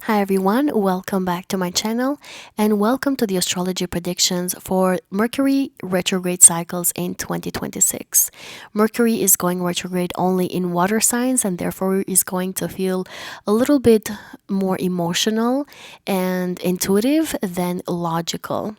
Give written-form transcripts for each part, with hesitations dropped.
Hi everyone, welcome back to my channel and welcome to the astrology predictions for Mercury retrograde cycles in 2026. Mercury is going retrograde only in water signs and therefore is going to feel a little bit more emotional and intuitive than logical.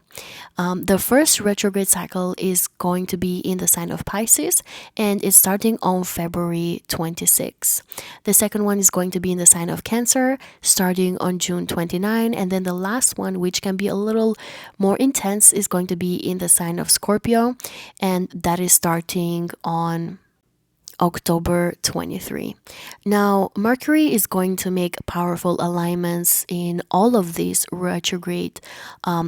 The first retrograde cycle is going to be in the sign of Pisces and it's starting on February 26. The second one is going to be in the sign of Cancer starting on June 29. And then the last one, which can be a little more intense, is going to be in the sign of Scorpio and that is starting on October 23. Now, Mercury is going to make powerful alignments in all of these retrograde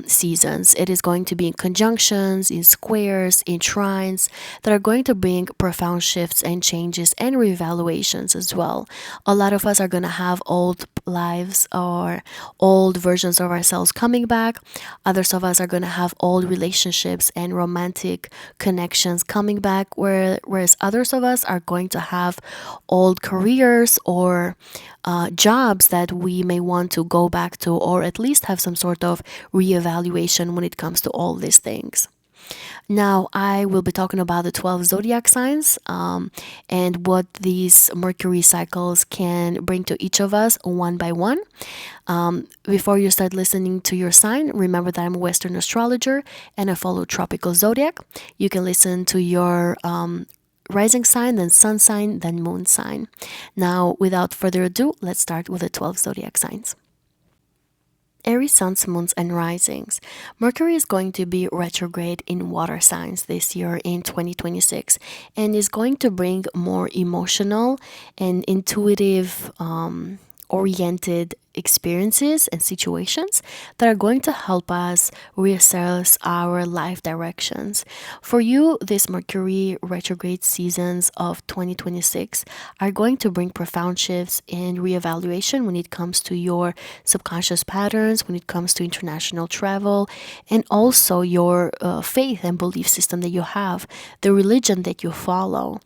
seasons. It is going to be in conjunctions, in squares, in trines that are going to bring profound shifts and changes and reevaluations as well. A lot of us are going to have old lives or old versions of ourselves coming back. Others of us are going to have old relationships and romantic connections coming back, whereas others of us are going to have old careers or jobs that we may want to go back to, or at least have some sort of reevaluation when it comes to all these things. Now, I will be talking about the 12 zodiac signs and what these Mercury cycles can bring to each of us one by one. Before you start listening to your sign, remember that I'm a Western astrologer and I follow tropical zodiac. You can listen to your rising sign, then sun sign, then moon sign. Now, without further ado, let's start with the 12 zodiac signs. Aries suns, moons, and risings. Mercury is going to be retrograde in water signs this year in 2026 and is going to bring more emotional and intuitive oriented experiences and situations that are going to help us reassess our life directions. For you, this Mercury retrograde seasons of 2026 are going to bring profound shifts and reevaluation when it comes to your subconscious patterns, when it comes to international travel, and also your faith and belief system that you have, the religion that you follow.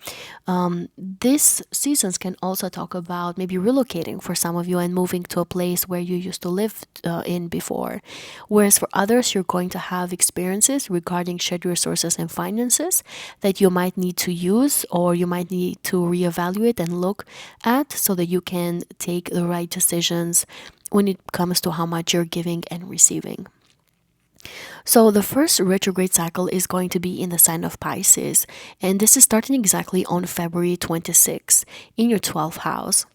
These seasons can also talk about maybe relocating for some of you and moving to a place where you used to live in before. Whereas for others, you're going to have experiences regarding shared resources and finances that you might need to use or you might need to reevaluate and look at so that you can take the right decisions when it comes to how much you're giving and receiving. So the first retrograde cycle is going to be in the sign of Pisces, and this is starting exactly on February 26 in your 12th house.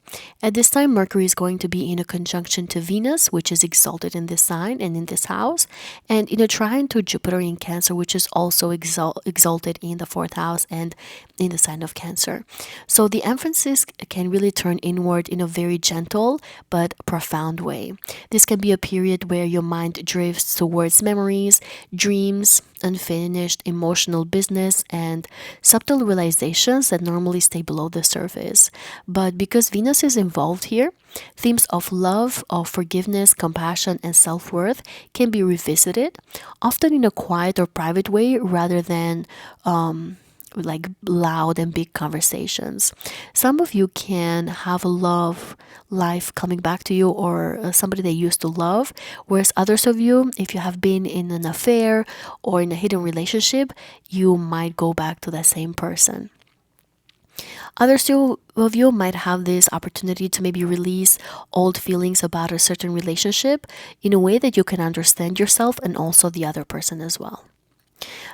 At this time, Mercury is going to be in a conjunction to Venus, which is exalted in this sign and in this house, and in a trine to Jupiter in Cancer, which is also exalted in the 4th house and in the sign of Cancer. So the emphasis can really turn inward in a very gentle but profound way. This can be a period where your mind drifts towards memories, dreams, unfinished emotional business, and subtle realizations that normally stay below the surface. But because Venus is involved here, themes of love, of forgiveness, compassion, and self worth can be revisited, often in a quiet or private way rather than like loud and big conversations. Some of you can have a love life coming back to you or somebody they used to love, whereas others of you, if you have been in an affair or in a hidden relationship, you might go back to that same person. Others of you might have this opportunity to maybe release old feelings about a certain relationship in a way that you can understand yourself and also the other person as well.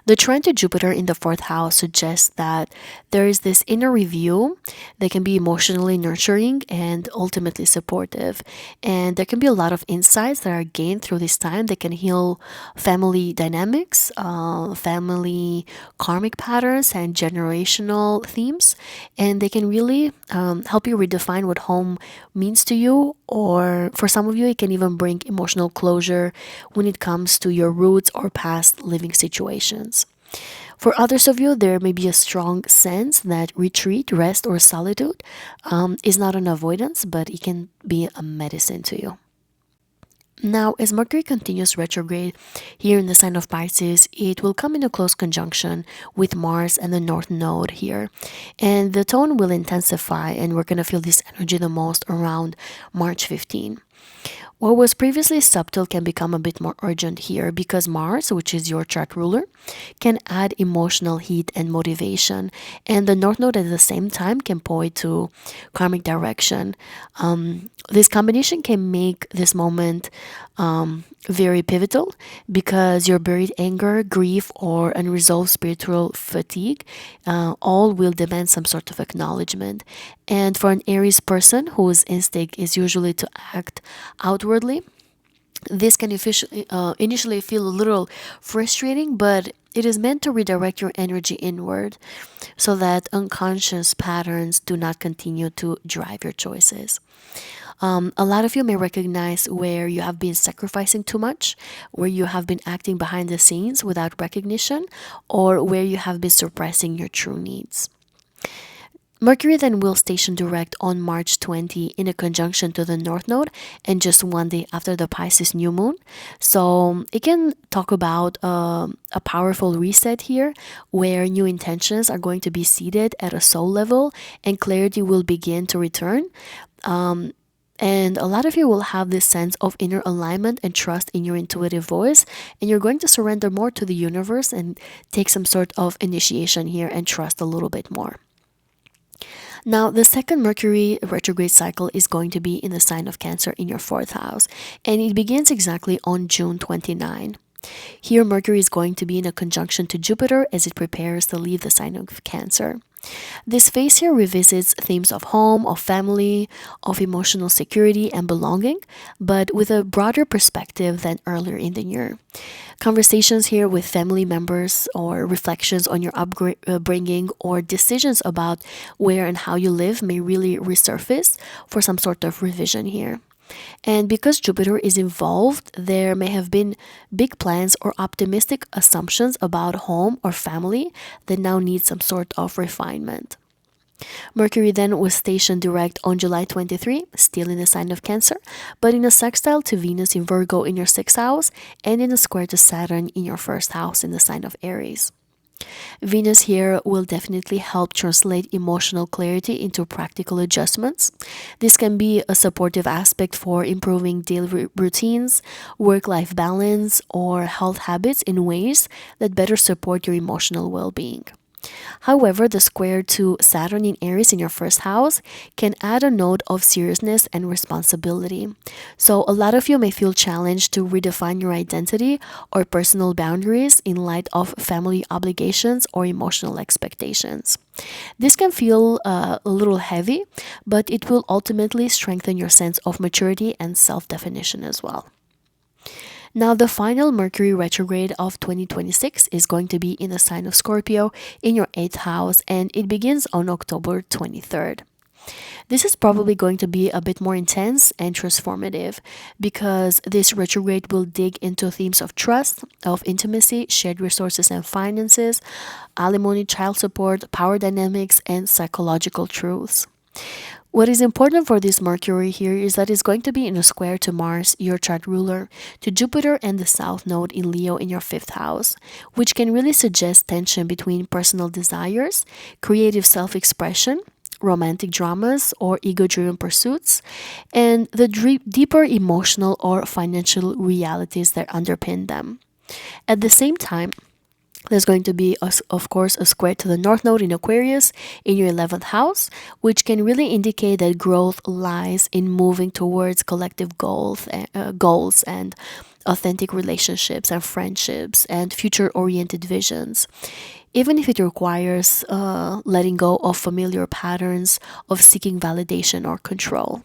The trine to Jupiter in the 4th house suggests that there is this inner review that can be emotionally nurturing and ultimately supportive. And there can be a lot of insights that are gained through this time that can heal family dynamics, family karmic patterns, and generational themes. And they can really help you redefine what home means to you. Or for some of you, it can even bring emotional closure when it comes to your roots or past living situations. For others of you, there may be a strong sense that retreat, rest, or solitude is not an avoidance, but it can be a medicine to you. Now, as Mercury continues retrograde here in the sign of Pisces, it will come in a close conjunction with Mars and the North Node here. And the tone will intensify, and we're going to feel this energy the most around March 15. What was previously subtle can become a bit more urgent here because Mars, which is your chart ruler, can add emotional heat and motivation. And the North Node at the same time can point to karmic direction. This combination can make this moment very pivotal because your buried anger, grief, or unresolved spiritual fatigue all will demand some sort of acknowledgement. And for an Aries person whose instinct is usually to act outwardly, this can initially feel a little frustrating, but it is meant to redirect your energy inward so that unconscious patterns do not continue to drive your choices. A lot of you may recognize where you have been sacrificing too much, where you have been acting behind the scenes without recognition, or where you have been suppressing your true needs. Mercury then will station direct on March 20 in a conjunction to the North Node and just one day after the Pisces new moon. So it can talk about a powerful reset here where new intentions are going to be seated at a soul level and clarity will begin to return. And a lot of you will have this sense of inner alignment and trust in your intuitive voice. And you're going to surrender more to the universe and take some sort of initiation here and trust a little bit more. Now, the second Mercury retrograde cycle is going to be in the sign of Cancer in your fourth house, and it begins exactly on June 29. Here, Mercury is going to be in a conjunction to Jupiter as it prepares to leave the sign of Cancer. This phase here revisits themes of home, of family, of emotional security and belonging, but with a broader perspective than earlier in the year. Conversations here with family members or reflections on your upbringing or decisions about where and how you live may really resurface for some sort of revision here. And because Jupiter is involved, there may have been big plans or optimistic assumptions about home or family that now need some sort of refinement. Mercury then was stationed direct on July 23, still in the sign of Cancer, but in a sextile to Venus in Virgo in your sixth house and in a square to Saturn in your first house in the sign of Aries. Venus here will definitely help translate emotional clarity into practical adjustments. This can be a supportive aspect for improving daily routines, work-life balance, or health habits in ways that better support your emotional well-being. However, the square to Saturn in Aries in your first house can add a note of seriousness and responsibility. So, a lot of you may feel challenged to redefine your identity or personal boundaries in light of family obligations or emotional expectations. This can feel a little heavy, but it will ultimately strengthen your sense of maturity and self definition as well. Now, the final Mercury retrograde of 2026 is going to be in the sign of Scorpio in your 8th house, and it begins on October 23rd. This is probably going to be a bit more intense and transformative because this retrograde will dig into themes of trust, of intimacy, shared resources and finances, alimony, child support, power dynamics, and psychological truths. What is important for this Mercury here is that it's going to be in a square to Mars, your chart ruler, to Jupiter and the South Node in Leo in your 5th house, which can really suggest tension between personal desires, creative self-expression, romantic dramas or ego-driven pursuits, and the deeper emotional or financial realities that underpin them. At the same time, there's going to be, of course, a square to the North Node in Aquarius in your 11th house, which can really indicate that growth lies in moving towards collective goals and authentic relationships and friendships and future-oriented visions, even if it requires letting go of familiar patterns of seeking validation or control.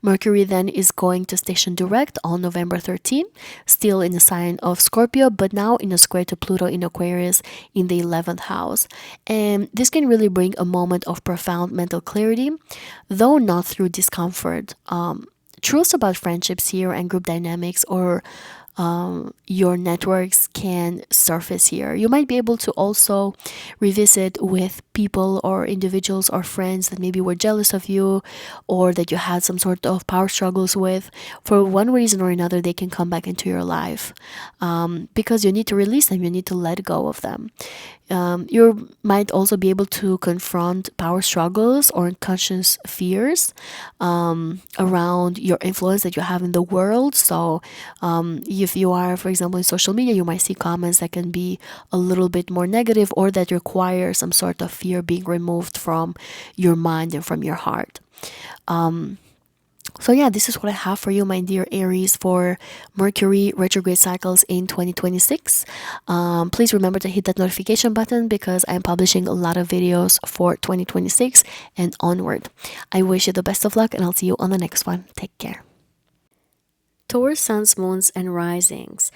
Mercury then is going to station direct on November 13, still in the sign of Scorpio, but now in a square to Pluto in Aquarius in the 11th house. And this can really bring a moment of profound mental clarity, though not through discomfort. Truths about friendships here and group dynamics or your networks can surface here. You might be able to also revisit with people or individuals or friends that maybe were jealous of you or that you had some sort of power struggles with. For one reason or another, they can come back into your life because you need to release them, you need to let go of them. You might also be able to confront power struggles or unconscious fears around your influence that you have in the world. So, if you are, for example, in social media, you might see comments that can be a little bit more negative or that require some sort of fear being removed from your mind and from your heart. So yeah, this is what I have for you, my dear Aries, for Mercury retrograde cycles in 2026. Please remember to hit that notification button because I'm publishing a lot of videos for 2026 and onward. I wish you the best of luck and I'll see you on the next one. Take care. Taurus suns, moons, and risings.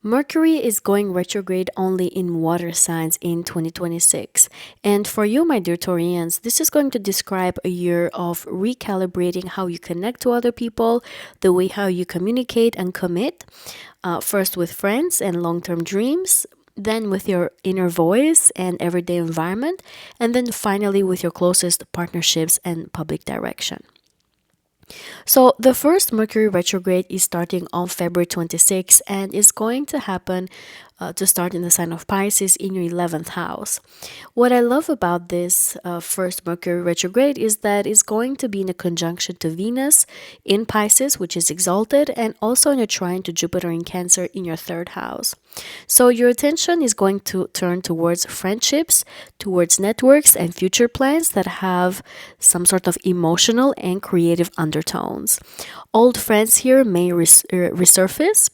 Mercury is going retrograde only in water signs in 2026. And for you, my dear Taurians, this is going to describe a year of recalibrating how you connect to other people, the way how you communicate and commit, first with friends and long-term dreams, then with your inner voice and everyday environment, and then finally with your closest partnerships and public direction. So the first Mercury retrograde is starting on February 26 and is going to happen to start in the sign of Pisces in your 11th house. What I love about this first Mercury retrograde is that it's going to be in a conjunction to Venus in Pisces, which is exalted, and also in a trine to Jupiter in Cancer in your 3rd house. So your attention is going to turn towards friendships, towards networks and future plans that have some sort of emotional and creative undertones. Old friends here may resurface,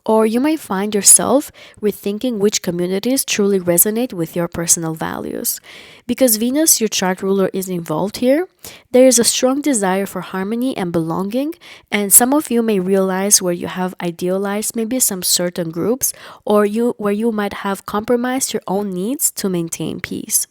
or you might find yourself rethinking which communities truly resonate with your personal values. Because Venus, your chart ruler, is involved here, there is a strong desire for harmony and belonging, and some of you may realize where you have idealized maybe some certain groups, or where you might have compromised your own needs to maintain peace.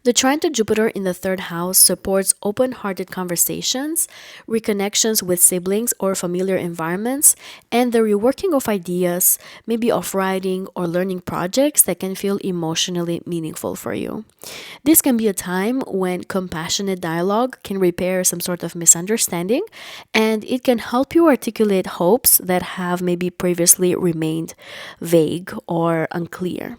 The trine to Jupiter in the 3rd house supports open-hearted conversations, reconnections with siblings or familiar environments, and the reworking of ideas, maybe of writing or learning projects that can feel emotionally meaningful for you. This can be a time when compassionate dialogue can repair some sort of misunderstanding, and it can help you articulate hopes that have maybe previously remained vague or unclear.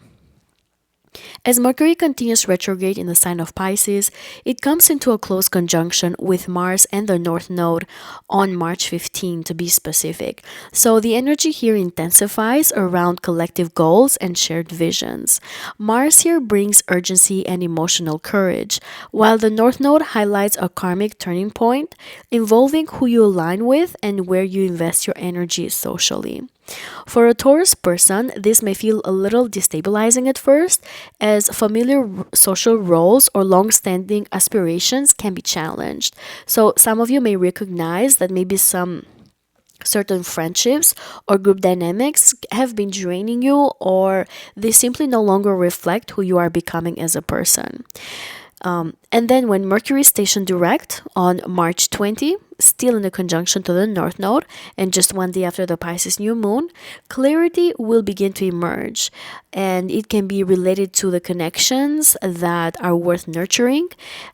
As Mercury continues retrograde in the sign of Pisces, it comes into a close conjunction with Mars and the North Node on March 15 to be specific. So the energy here intensifies around collective goals and shared visions. Mars here brings urgency and emotional courage, while the North Node highlights a karmic turning point involving who you align with and where you invest your energy socially. For a Taurus person, this may feel a little destabilizing at first, as familiar social roles or long-standing aspirations can be challenged. So some of you may recognize that maybe some certain friendships or group dynamics have been draining you, or they simply no longer reflect who you are becoming as a person. And then when Mercury is stationed direct on March 20, still in the conjunction to the North Node, and just one day after the Pisces new moon, clarity will begin to emerge. And it can be related to the connections that are worth nurturing,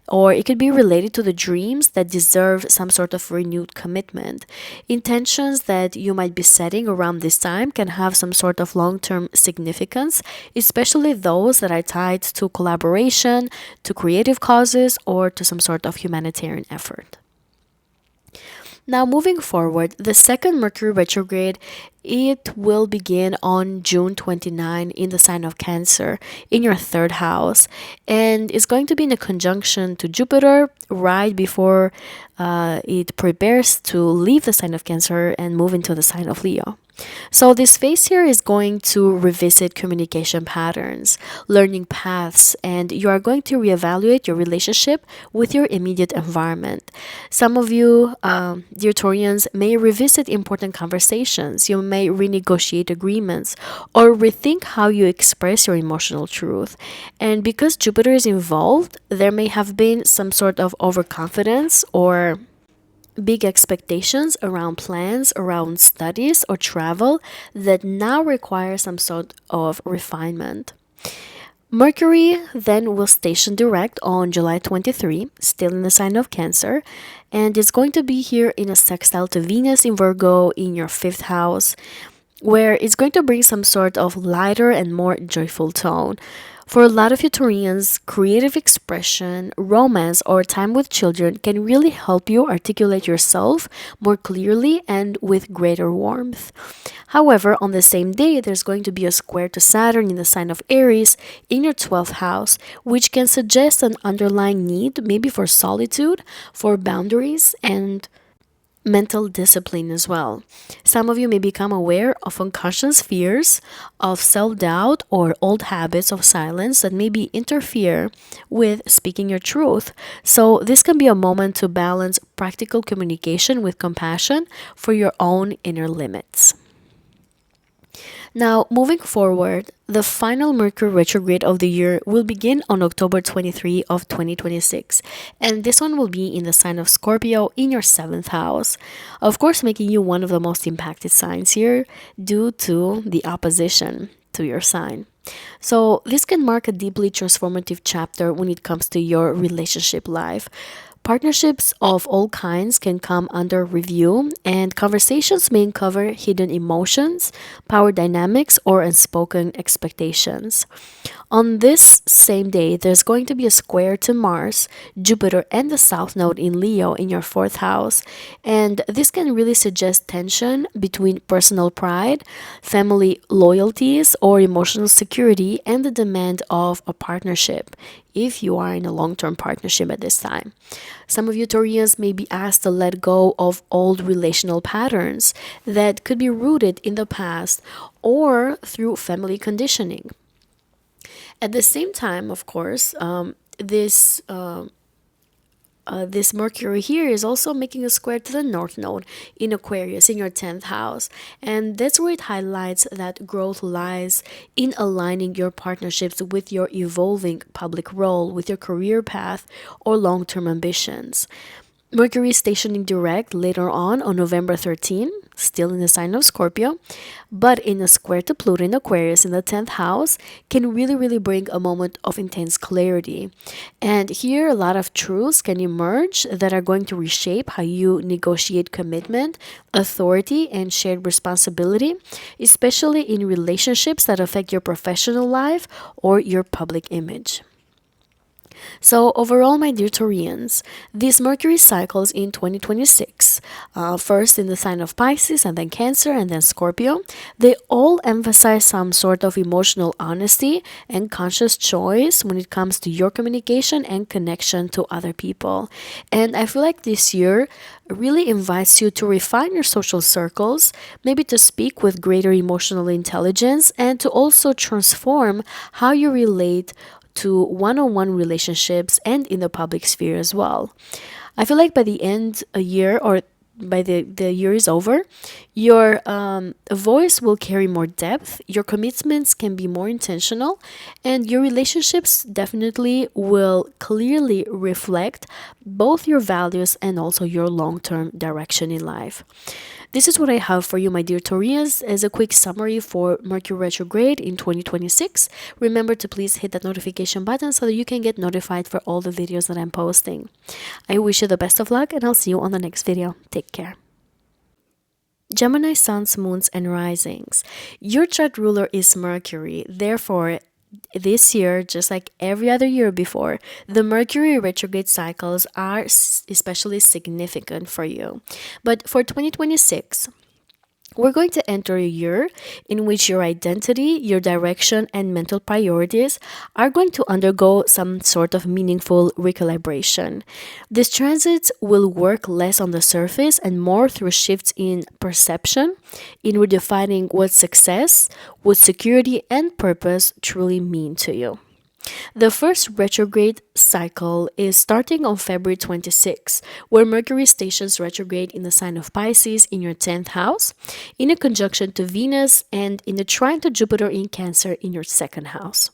or it could be related to the dreams that deserve some sort of renewed commitment. Intentions that you might be setting around this time can have some sort of long-term significance, especially those that are tied to collaboration, to creative causes, or to some sort of humanitarian effort. Now, moving forward, the second Mercury retrograde, it will begin on June 29 in the sign of Cancer in your 3rd house, and it's going to be in a conjunction to Jupiter right before it prepares to leave the sign of Cancer and move into the sign of Leo. So this phase here is going to revisit communication patterns, learning paths, and you are going to reevaluate your relationship with your immediate environment. Some of you, dear Taurians, may revisit important conversations. You may renegotiate agreements or rethink how you express your emotional truth. And because Jupiter is involved, there may have been some sort of overconfidence or big expectations around plans, around studies or travel that now require some sort of refinement. Mercury then will station direct on July 23, still in the sign of Cancer, and is going to be here in a sextile to Venus in Virgo in your 5th house. where it's going to bring some sort of lighter and more joyful tone. For a lot of you Taurians, creative expression, romance, or time with children can really help you articulate yourself more clearly and with greater warmth. However, on the same day, there's going to be a square to Saturn in the sign of Aries in your 12th house, which can suggest an underlying need maybe for solitude, for boundaries, and mental discipline as well. Some of you may become aware of unconscious fears, of self doubt, or old habits of silence that maybe interfere with speaking your truth. So, this can be a moment to balance practical communication with compassion for your own inner limits. Now, moving forward, the final Mercury retrograde of the year will begin on October 23 of 2026, and this one will be in the sign of Scorpio in your 7th house. Of course, making you one of the most impacted signs here due to the opposition to your sign. So, this can mark a deeply transformative chapter when it comes to your relationship life. Partnerships of all kinds can come under review, and conversations may uncover hidden emotions, power dynamics, or unspoken expectations. On this same day, there's going to be a square to Mars, Jupiter, and the South Node in Leo in your 4th house, and this can really suggest tension between personal pride, family loyalties, or emotional security and the demand of a partnership if you are in a long-term partnership at this time. Some of you Taurians may be asked to let go of old relational patterns that could be rooted in the past or through family conditioning. At the same time, of course, this Mercury here is also making a square to the North Node in Aquarius in your 10th house. And that's where it highlights that growth lies in aligning your partnerships with your evolving public role, with your career path, or long term ambitions. Mercury is stationing direct later on November 13, still in the sign of Scorpio, but in a square to Pluto in Aquarius in the 10th house can really bring a moment of intense clarity. And here a lot of truths can emerge that are going to reshape how you negotiate commitment, authority, and shared responsibility, especially in relationships that affect your professional life or your public image. So, overall, my dear Taurians, these Mercury cycles in 2026, first in the sign of Pisces, and then Cancer, and then Scorpio, they all emphasize some sort of emotional honesty and conscious choice when it comes to your communication and connection to other people. And I feel like this year really invites you to refine your social circles, maybe to speak with greater emotional intelligence, and to also transform how you relate to one-on-one relationships and in the public sphere as well. I feel like by the end a year or by the year is over, your voice will carry more depth, your commitments can be more intentional, and your relationships definitely will clearly reflect both your values and also your long-term direction in life. This is what I have for you, my dear Taurians, as a quick summary for Mercury retrograde in 2026. Remember to please hit that notification button so that you can get notified for all the videos that I'm posting. I wish you the best of luck, and I'll see you on the next video. Take care. Gemini suns, moons, and risings. Your chart ruler is Mercury. Therefore, this year, just like every other year before, the Mercury retrograde cycles are especially significant for you. But for 2026, we're going to enter a year in which your identity, your direction, and mental priorities are going to undergo some sort of meaningful recalibration. These transits will work less on the surface and more through shifts in perception, in redefining what success, what security, and purpose truly mean to you. The first retrograde cycle is starting on February 26, where Mercury stations retrograde in the sign of Pisces in your 10th house, in a conjunction to Venus, and in a trine to Jupiter in Cancer in your 2nd house.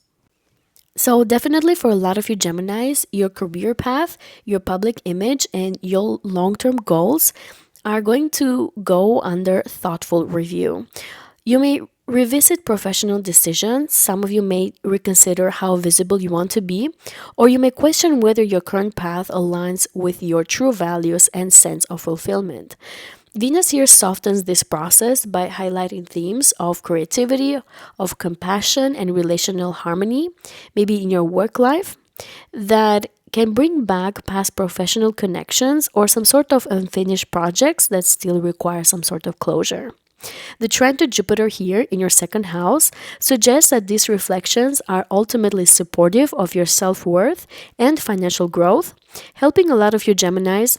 So definitely for a lot of you Geminis, your career path, your public image, and your long-term goals are going to go under thoughtful review. You may revisit professional decisions. Some of you may reconsider how visible you want to be, or you may question whether your current path aligns with your true values and sense of fulfillment. Venus here softens this process by highlighting themes of creativity, of compassion, and relational harmony, maybe in your work life, that can bring back past professional connections or some sort of unfinished projects that still require some sort of closure. The trend to Jupiter here in your second house suggests that these reflections are ultimately supportive of your self worth and financial growth, helping a lot of you Geminis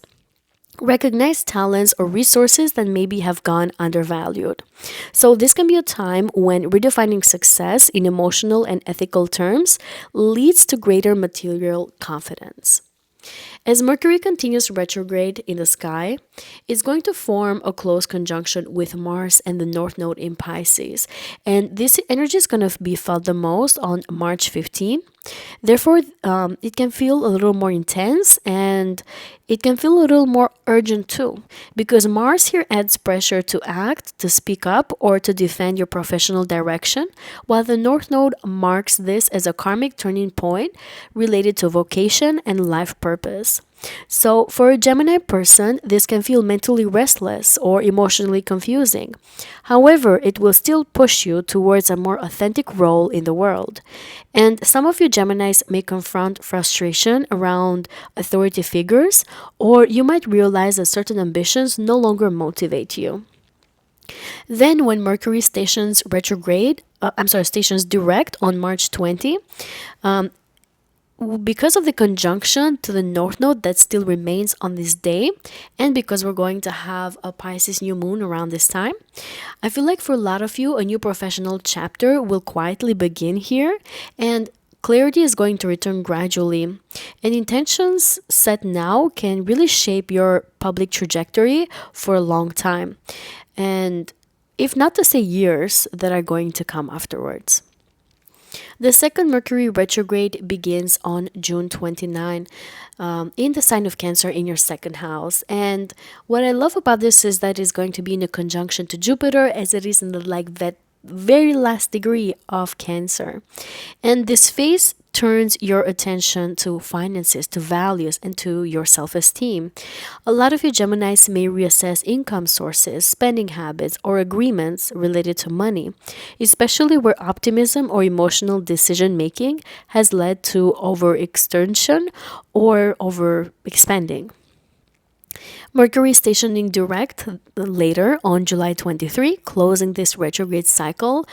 recognize talents or resources that maybe have gone undervalued. So, this can be a time when redefining success in emotional and ethical terms leads to greater material confidence. As Mercury continues retrograde in the sky, it's going to form a close conjunction with Mars and the North Node in Pisces. And this energy is going to be felt the most on March 15. Therefore, it can feel a little more intense and it can feel a little more urgent too, because Mars here adds pressure to act, to speak up, or to defend your professional direction, while the North Node marks this as a karmic turning point related to vocation and life purpose. So, for a Gemini person, this can feel mentally restless or emotionally confusing. However, it will still push you towards a more authentic role in the world. And some of you Geminis may confront frustration around authority figures, or you might realize that certain ambitions no longer motivate you. Then, when Mercury stations direct on March 20, because of the conjunction to the North Node that still remains on this day, and because we're going to have a Pisces new moon around this time, I feel like for a lot of you, a new professional chapter will quietly begin here, and clarity is going to return gradually. And intentions set now can really shape your public trajectory for a long time, and if not to say years that are going to come afterwards. The second Mercury retrograde begins on June 29 in the sign of Cancer in your second house. And what I love about this is that it's going to be in a conjunction to Jupiter as it is in the that very last degree of Cancer. And this phase turns your attention to finances, to values, and to your self esteem. A lot of you Geminis may reassess income sources, spending habits, or agreements related to money, especially where optimism or emotional decision making has led to overextension or overexpending. Mercury stationing direct later on July 23, closing this retrograde cycle,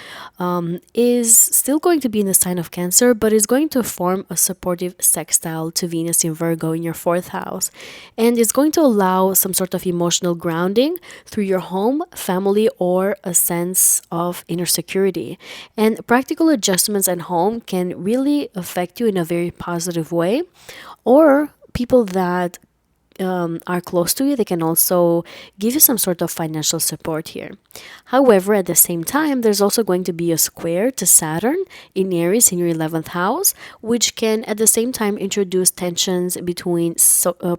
is still going to be in the sign of Cancer, but is going to form a supportive sextile to Venus in Virgo in your fourth house. And it's going to allow some sort of emotional grounding through your home, family, or a sense of inner security. And practical adjustments at home can really affect you in a very positive way, or people that are close to you, they can also give you some sort of financial support here. However, at the same time, there's also going to be a square to Saturn in Aries in your 11th house, which can at the same time introduce tensions between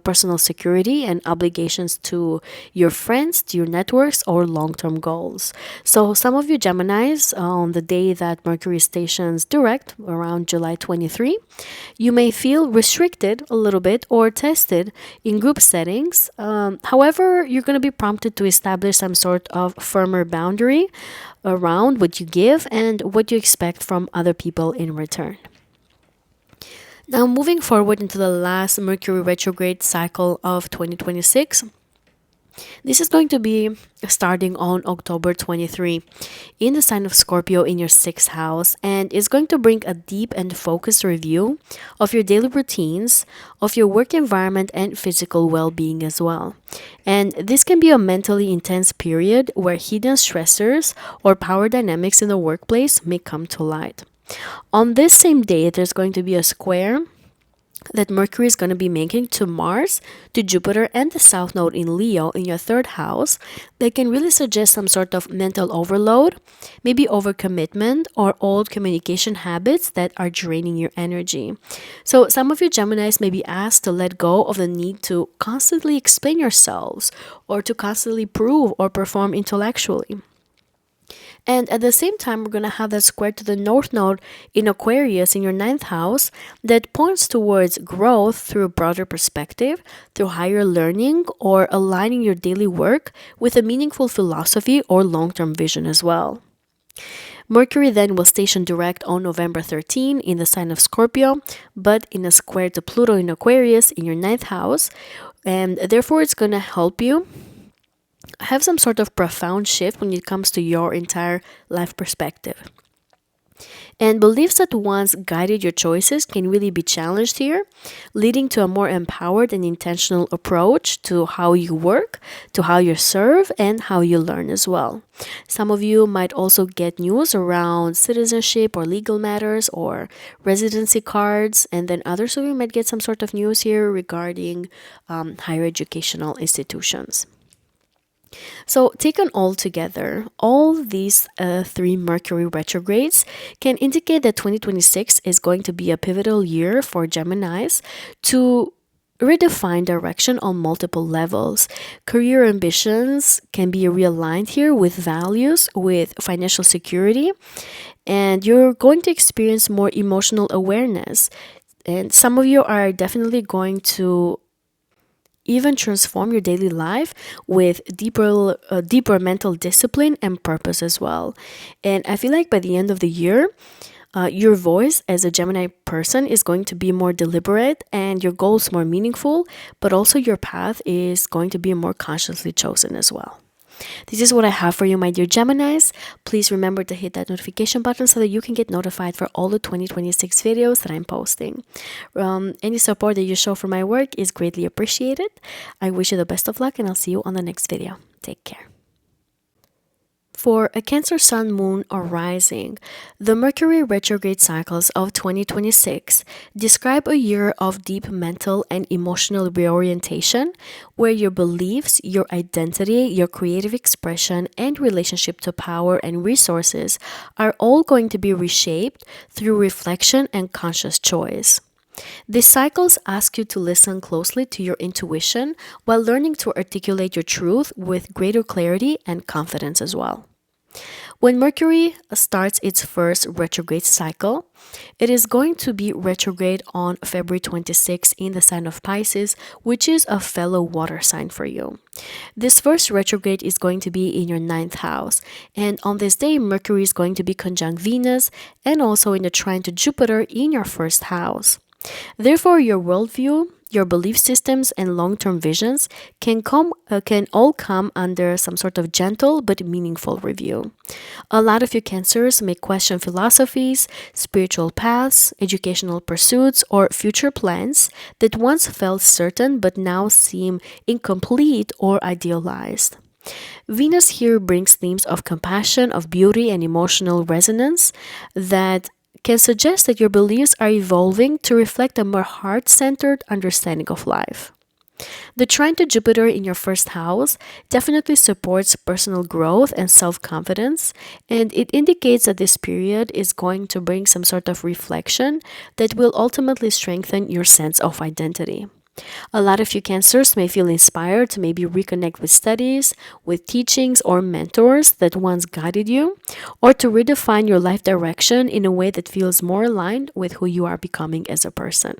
personal security and obligations to your friends, to your networks, or long-term goals. So some of you Geminis, on the day that Mercury stations direct around July 23, you may feel restricted a little bit or tested in group settings. However, you're going to be prompted to establish some sort of firmer boundary around what you give and what you expect from other people in return. Now, moving forward into the last Mercury retrograde cycle of 2026. This is going to be starting on October 23 in the sign of Scorpio in your 6th house, and is going to bring a deep and focused review of your daily routines, of your work environment, and physical well-being as well. And this can be a mentally intense period where hidden stressors or power dynamics in the workplace may come to light. On this same day, there's going to be a square that Mercury is going to be making to Mars, to Jupiter, and the South Node in Leo in your 3rd house that can really suggest some sort of mental overload, maybe overcommitment, or old communication habits that are draining your energy. So some of you Geminis may be asked to let go of the need to constantly explain yourselves or to constantly prove or perform intellectually. And at the same time, we're going to have that square to the North Node in Aquarius in your ninth house that points towards growth through a broader perspective, through higher learning, or aligning your daily work with a meaningful philosophy or long-term vision as well. Mercury then will station direct on November 13 in the sign of Scorpio, but in a square to Pluto in Aquarius in your ninth house, and therefore it's going to help you have some sort of profound shift when it comes to your entire life perspective. And beliefs that once guided your choices can really be challenged here, leading to a more empowered and intentional approach to how you work, to how you serve, and how you learn as well. Some of you might also get news around citizenship or legal matters or residency cards, and then others of you might get some sort of news here regarding higher educational institutions. So, taken all together, all these three Mercury retrogrades can indicate that 2026 is going to be a pivotal year for Geminis to redefine direction on multiple levels. Career ambitions can be realigned here with values, with financial security, and you're going to experience more emotional awareness. And some of you are definitely going to even transform your daily life with deeper mental discipline and purpose as well. And I feel like by the end of the year, your voice as a Gemini person is going to be more deliberate and your goals more meaningful, but also your path is going to be more consciously chosen as well. This is what I have for you, my dear Geminis. Please remember to hit that notification button so that you can get notified for all the 2026 videos that I'm posting. Any support that you show for my work is greatly appreciated. I wish you the best of luck and I'll see you on the next video. Take care. For a Cancer Sun, Moon, or Rising, the Mercury retrograde cycles of 2026 describe a year of deep mental and emotional reorientation where your beliefs, your identity, your creative expression, and relationship to power and resources are all going to be reshaped through reflection and conscious choice. These cycles ask you to listen closely to your intuition while learning to articulate your truth with greater clarity and confidence as well. When Mercury starts its first retrograde cycle, it is going to be retrograde on February 26 in the sign of Pisces, which is a fellow water sign for you. This first retrograde is going to be in your ninth house, and on this day, Mercury is going to be conjunct Venus and also in a trine to Jupiter in your first house. Therefore, your worldview, your belief systems, and long-term visions can all come under some sort of gentle but meaningful review. A lot of you Cancers may question philosophies, spiritual paths, educational pursuits, or future plans that once felt certain but now seem incomplete or idealized. Venus here brings themes of compassion, of beauty, and emotional resonance that can suggest that your beliefs are evolving to reflect a more heart-centered understanding of life. The trine to Jupiter in your first house definitely supports personal growth and self-confidence, and it indicates that this period is going to bring some sort of reflection that will ultimately strengthen your sense of identity. A lot of you Cancers may feel inspired to maybe reconnect with studies, with teachings or mentors that once guided you, or to redefine your life direction in a way that feels more aligned with who you are becoming as a person.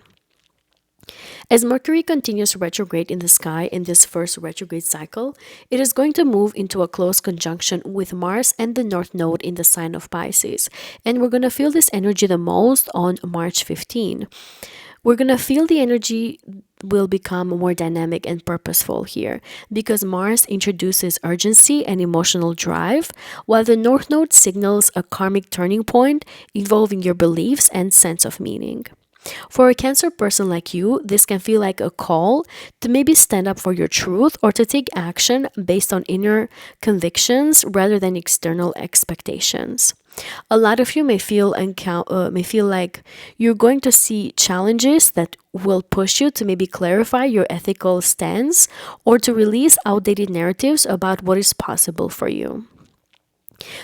As Mercury continues retrograde in the sky in this first retrograde cycle, it is going to move into a close conjunction with Mars and the North Node in the sign of Pisces, and we're going to feel this energy the most on March 15. We're going to feel the energy will become more dynamic and purposeful here because Mars introduces urgency and emotional drive, while the North Node signals a karmic turning point involving your beliefs and sense of meaning. For a Cancer person like you, this can feel like a call to maybe stand up for your truth or to take action based on inner convictions rather than external expectations. A lot of you may feel like you're going to see challenges that will push you to maybe clarify your ethical stance or to release outdated narratives about what is possible for you.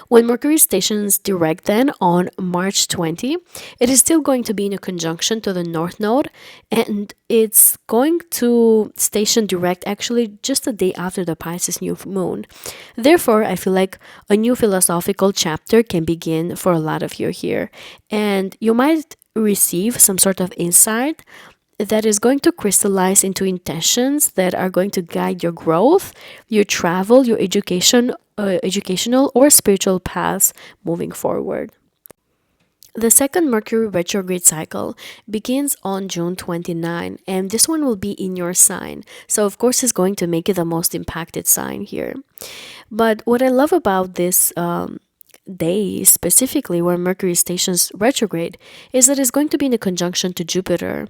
When Mercury stations direct then on March 20, it is still going to be in a conjunction to the North Node, and it's going to station direct actually just a day after the Pisces new moon. Therefore, I feel like a new philosophical chapter can begin for a lot of you here, and you might receive some sort of insight that is going to crystallize into intentions that are going to guide your growth, your travel, your educational or spiritual paths moving forward. The second Mercury retrograde cycle begins on June 29, and this one will be in your sign. So, of course, it's going to make it the most impacted sign here. But what I love about this day, specifically where Mercury stations retrograde, is that it's going to be in a conjunction to Jupiter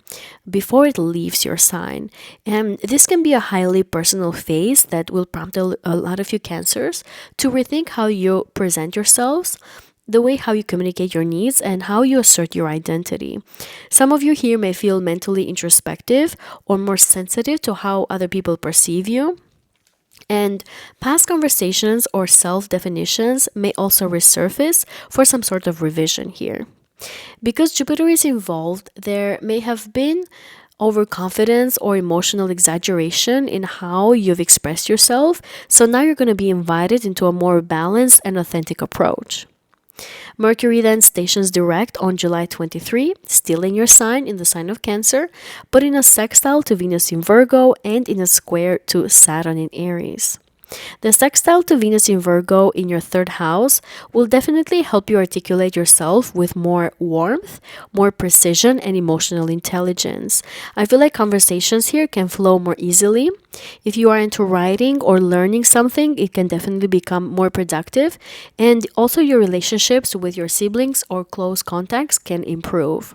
before it leaves your sign. And this can be a highly personal phase that will prompt a lot of you Cancers to rethink how you present yourselves, the way how you communicate your needs, and how you assert your identity. Some of you here may feel mentally introspective or more sensitive to how other people perceive you. And past conversations or self definitions may also resurface for some sort of revision here. Because Jupiter is involved, there may have been overconfidence or emotional exaggeration in how you've expressed yourself. So now you're going to be invited into a more balanced and authentic approach. Mercury then stations direct on July 23, still in your sign, in the sign of Cancer, but in a sextile to Venus in Virgo and in a square to Saturn in Aries. The sextile to Venus in Virgo in your third house will definitely help you articulate yourself with more warmth, more precision, and emotional intelligence. I feel like conversations here can flow more easily. If you are into writing or learning something, it can definitely become more productive. And also your relationships with your siblings or close contacts can improve.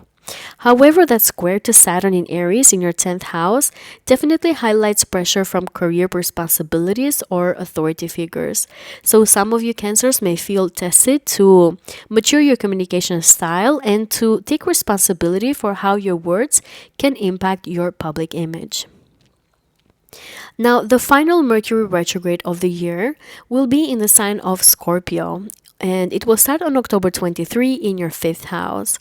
However, that square to Saturn in Aries in your 10th house definitely highlights pressure from career responsibilities or authority figures. So some of you Cancers may feel tested to mature your communication style and to take responsibility for how your words can impact your public image. Now, the final Mercury retrograde of the year will be in the sign of Scorpio, and it will start on October 23 in your 5th house.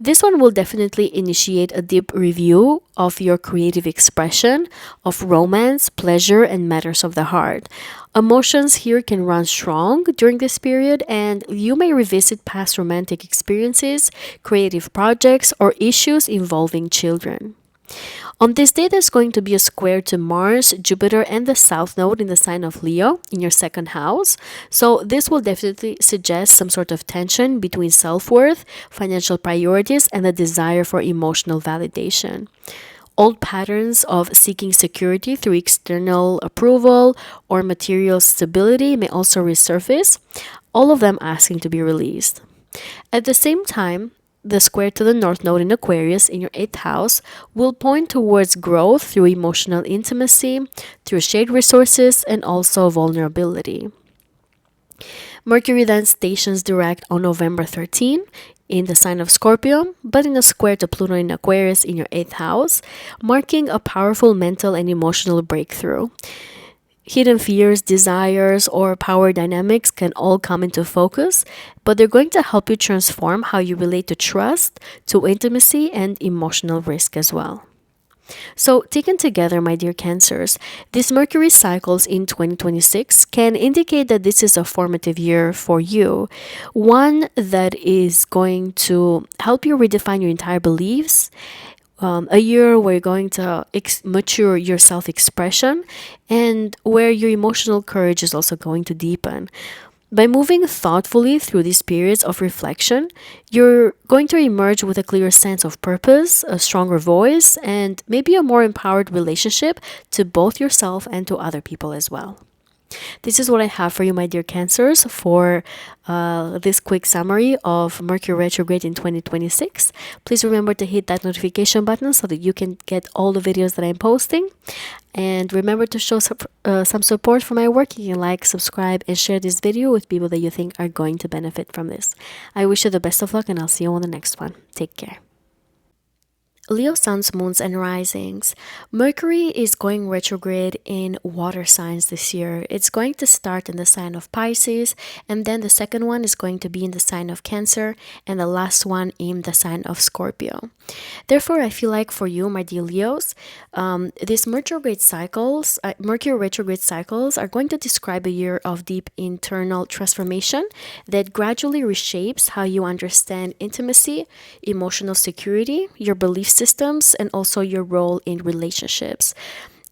This one will definitely initiate a deep review of your creative expression, of romance, pleasure, and matters of the heart. Emotions here can run strong during this period, and you may revisit past romantic experiences, creative projects, or issues involving children. On this day, there's going to be a square to Mars, Jupiter, and the South Node in the sign of Leo in your 2nd house. So this will definitely suggest some sort of tension between self-worth, financial priorities, and the desire for emotional validation. Old patterns of seeking security through external approval or material stability may also resurface, all of them asking to be released. At the same time, the square to the North Node in Aquarius in your 8th house will point towards growth through emotional intimacy, through shared resources, and also vulnerability. Mercury then stations direct on November 13 in the sign of Scorpio, but in a square to Pluto in Aquarius in your 8th house, marking a powerful mental and emotional breakthrough. Hidden fears, desires, or power dynamics can all come into focus, but they're going to help you transform how you relate to trust, to intimacy, and emotional risk as well. So, taken together, my dear Cancers, these Mercury cycles in 2026 can indicate that this is a formative year for you, one that is going to help you redefine your entire beliefs. A year where you're going to mature your self-expression and where your emotional courage is also going to deepen. By moving thoughtfully through these periods of reflection, you're going to emerge with a clearer sense of purpose, a stronger voice, and maybe a more empowered relationship to both yourself and to other people as well. This is what I have for you, my dear Cancers, for this quick summary of Mercury retrograde in 2026. Please remember to hit that notification button so that you can get all the videos that I'm posting. And remember to show some support for my work. You can like, subscribe, and share this video with people that you think are going to benefit from this. I wish you the best of luck, and I'll see you on the next one. Take care. Leo suns, moons, and risings. Mercury is going retrograde in water signs this year. It's going to start in the sign of Pisces, and then the second one is going to be in the sign of Cancer, and the last one in the sign of Scorpio. Therefore, I feel like for you, my dear Leos, these Mercury retrograde cycles are going to describe a year of deep internal transformation that gradually reshapes how you understand intimacy, emotional security, your belief systems, and also your role in relationships.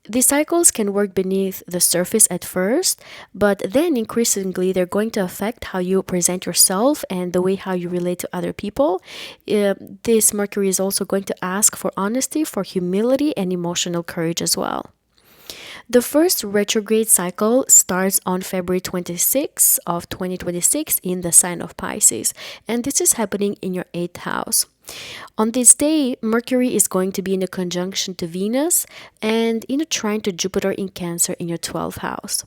These cycles can work beneath the surface at first, but then increasingly they're going to affect how you present yourself and the way how you relate to other people. This Mercury is also going to ask for honesty, for humility, and emotional courage as well. The first retrograde cycle starts on February 26th of 2026 in the sign of Pisces, and this is happening in your 8th house. On this day, Mercury is going to be in a conjunction to Venus and in a trine to Jupiter in Cancer in your 12th house.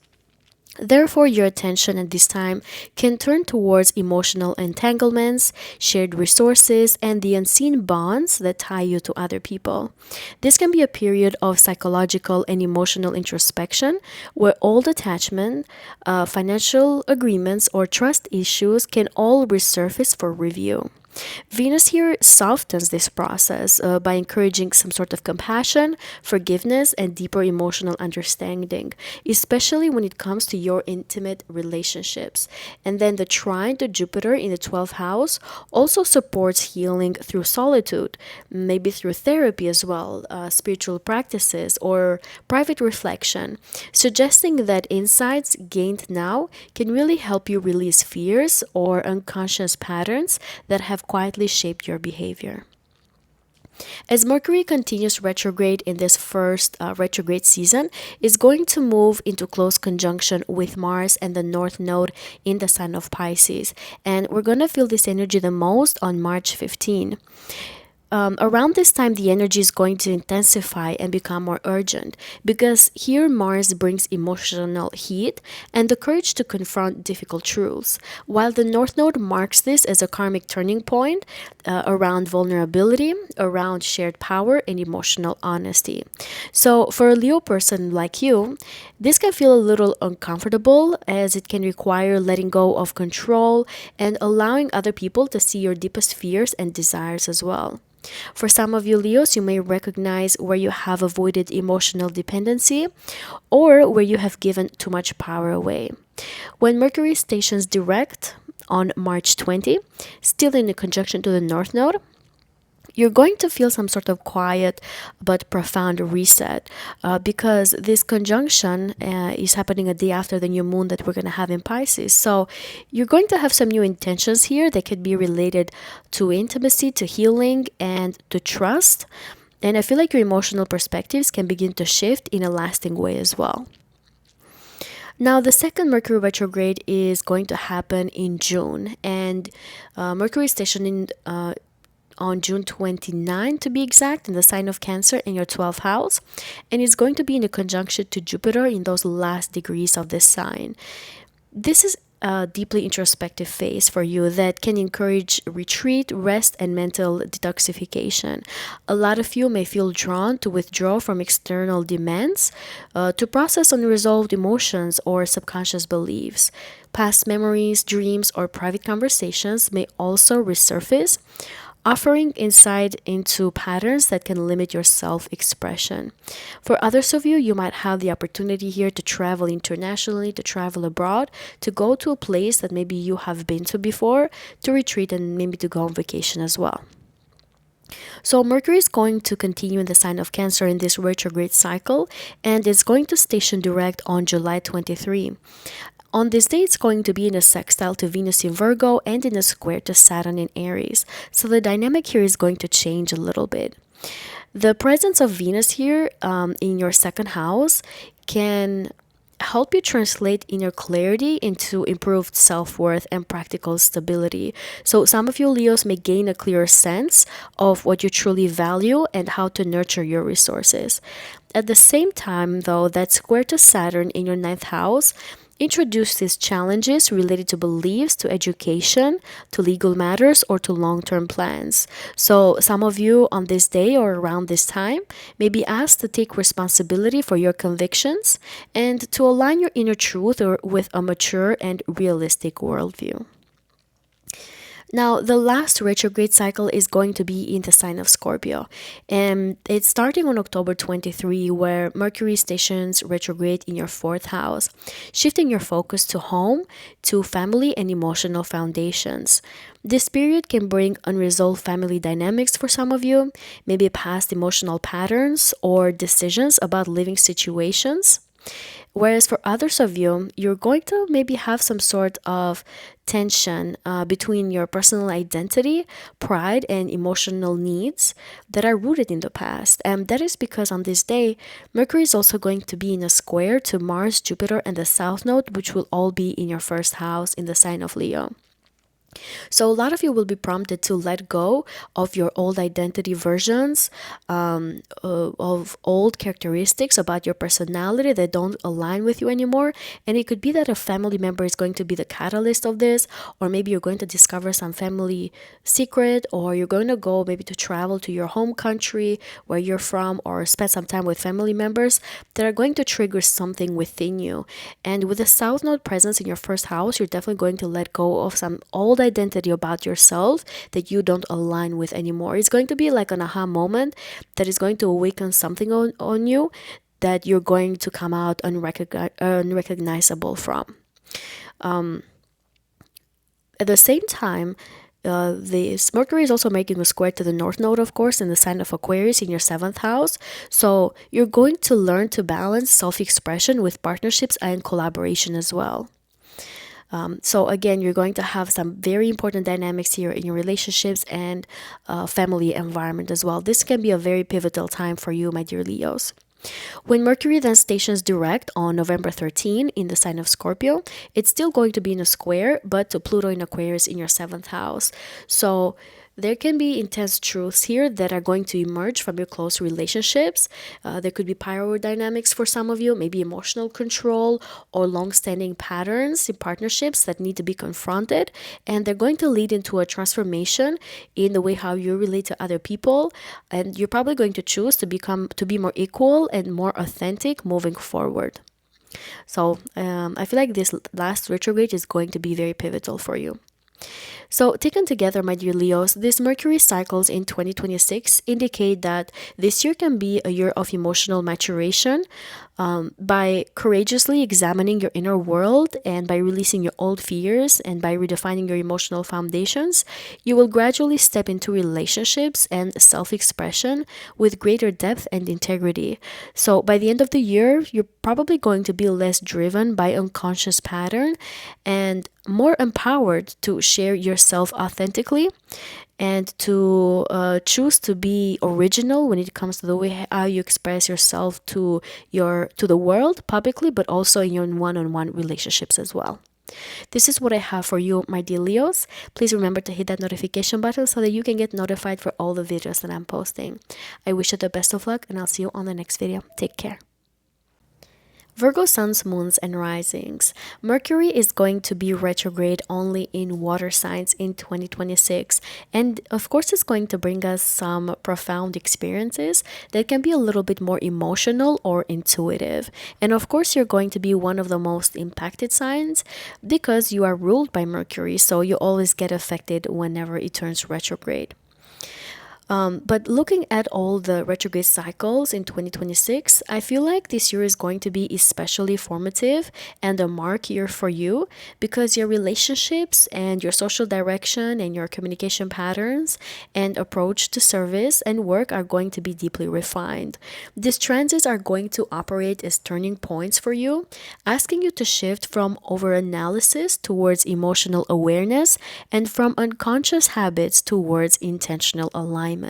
Therefore, your attention at this time can turn towards emotional entanglements, shared resources, and the unseen bonds that tie you to other people. This can be a period of psychological and emotional introspection where old attachment, financial agreements, or trust issues can all resurface for review. Venus here softens this process by encouraging some sort of compassion, forgiveness, and deeper emotional understanding, especially when it comes to your intimate relationships. And then the trine to Jupiter in the 12th house also supports healing through solitude, maybe through therapy as well, spiritual practices, or private reflection, suggesting that insights gained now can really help you release fears or unconscious patterns that have quietly shaped your behavior. As Mercury continues retrograde in this first retrograde season, is going to move into close conjunction with Mars and the North Node in the sign of Pisces. And we're going to feel this energy the most on March 15. Around this time, the energy is going to intensify and become more urgent because here Mars brings emotional heat and the courage to confront difficult truths, while the North Node marks this as a karmic turning point around vulnerability, around shared power, and emotional honesty. So, for a Leo person like you, this can feel a little uncomfortable as it can require letting go of control and allowing other people to see your deepest fears and desires as well. For some of you Leos, you may recognize where you have avoided emotional dependency or where you have given too much power away. When Mercury stations direct on March 20, still in a conjunction to the North Node, you're going to feel some sort of quiet but profound reset because this conjunction is happening a day after the new moon that we're going to have in Pisces. So you're going to have some new intentions here that could be related to intimacy, to healing, and to trust. And I feel like your emotional perspectives can begin to shift in a lasting way as well. Now, the second Mercury retrograde is going to happen in June, and Mercury is stationing on June 29 to be exact in the sign of Cancer in your 12th house, and it's going to be in a conjunction to Jupiter in those last degrees of this sign. This is a deeply introspective phase for you that can encourage retreat, rest, and mental detoxification. A lot of you may feel drawn to withdraw from external demands, to process unresolved emotions or subconscious beliefs. Past memories, dreams, or private conversations may also resurface, offering insight into patterns that can limit your self-expression. For others of you, you might have the opportunity here to travel internationally, to travel abroad, to go to a place that maybe you have been to before, to retreat, and maybe to go on vacation as well. So Mercury is going to continue in the sign of Cancer in this retrograde cycle, and it's going to station direct on July 23. On this day, it's going to be in a sextile to Venus in Virgo and in a square to Saturn in Aries. So the dynamic here is going to change a little bit. The presence of Venus here in your second house can help you translate inner clarity into improved self-worth and practical stability. So some of you Leos may gain a clearer sense of what you truly value and how to nurture your resources. At the same time, though, that square to Saturn in your ninth house introduces challenges related to beliefs, to education, to legal matters, or to long-term plans. So some of you on this day or around this time may be asked to take responsibility for your convictions and to align your inner truth or with a mature and realistic worldview. Now, the last retrograde cycle is going to be in the sign of Scorpio, and it's starting on October 23, where Mercury stations retrograde in your fourth house, shifting your focus to home, to family, and emotional foundations. This period can bring unresolved family dynamics for some of you, maybe past emotional patterns or decisions about living situations. Whereas for others of you, you're going to maybe have some sort of tension between your personal identity, pride, and emotional needs that are rooted in the past. And that is because on this day, Mercury is also going to be in a square to Mars, Jupiter, and the South Node, which will all be in your first house in the sign of Leo. So a lot of you will be prompted to let go of your old identity versions, of old characteristics about your personality that don't align with you anymore. And it could be that a family member is going to be the catalyst of this, or maybe you're going to discover some family secret, or you're going to go maybe to travel to your home country where you're from, or spend some time with family members that are going to trigger something within you. And with the South Node presence in your first house, you're definitely going to let go of some old identity about yourself that you don't align with anymore. It's going to be like an aha moment that is going to awaken something on you that you're going to come out unrecognizable from. At the same time, this Mercury is also making a square to the North Node, of course, in the sign of Aquarius in your seventh house. So you're going to learn to balance self-expression with partnerships and collaboration as well. So again, you're going to have some very important dynamics here in your relationships and family environment as well. This can be a very pivotal time for you, my dear Leos. When Mercury then stations direct on November 13 in the sign of Scorpio, it's still going to be in a square, but to Pluto in Aquarius in your seventh house. So there can be intense truths here that are going to emerge from your close relationships. There could be power dynamics for some of you, maybe emotional control or long-standing patterns in partnerships that need to be confronted. And they're going to lead into a transformation in the way how you relate to other people. And you're probably going to choose to be more equal and more authentic moving forward. So I feel like this last retrograde is going to be very pivotal for you. So taken together, my dear Leos, these Mercury cycles in 2026 indicate that this year can be a year of emotional maturation. By courageously examining your inner world and by releasing your old fears and by redefining your emotional foundations, you will gradually step into relationships and self-expression with greater depth and integrity. So by the end of the year, you're probably going to be less driven by unconscious pattern and more empowered to share yourself authentically and to choose to be original when it comes to the way how you express yourself to the world publicly, but also in your one-on-one relationships as well. This is what I have for you, my dear Leos. Please remember to hit that notification button so that you can get notified for all the videos that I'm posting. I wish you the best of luck, and I'll see you on the next video. Take care. Virgo suns, moons, and risings. Mercury is going to be retrograde only in water signs in 2026. And of course, it's going to bring us some profound experiences that can be a little bit more emotional or intuitive. And of course, you're going to be one of the most impacted signs because you are ruled by Mercury. So you always get affected whenever it turns retrograde. But looking at all the retrograde cycles in 2026, I feel like this year is going to be especially formative and a mark year for you because your relationships and your social direction and your communication patterns and approach to service and work are going to be deeply refined. These transits are going to operate as turning points for you, asking you to shift from overanalysis towards emotional awareness and from unconscious habits towards intentional alignment.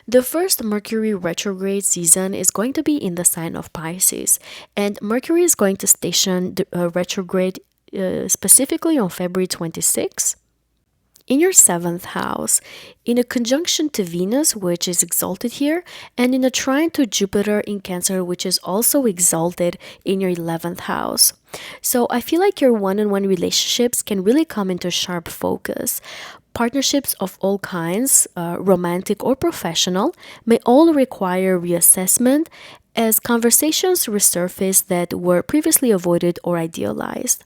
The first Mercury retrograde season is going to be in the sign of Pisces, and Mercury is going to station retrograde specifically on February 26. in your seventh house, in a conjunction to Venus, which is exalted here, and in a trine to Jupiter in Cancer, which is also exalted in your 11th house. So I feel like your one-on-one relationships can really come into sharp focus. Partnerships of all kinds, romantic or professional, may all require reassessment as conversations resurface that were previously avoided or idealized.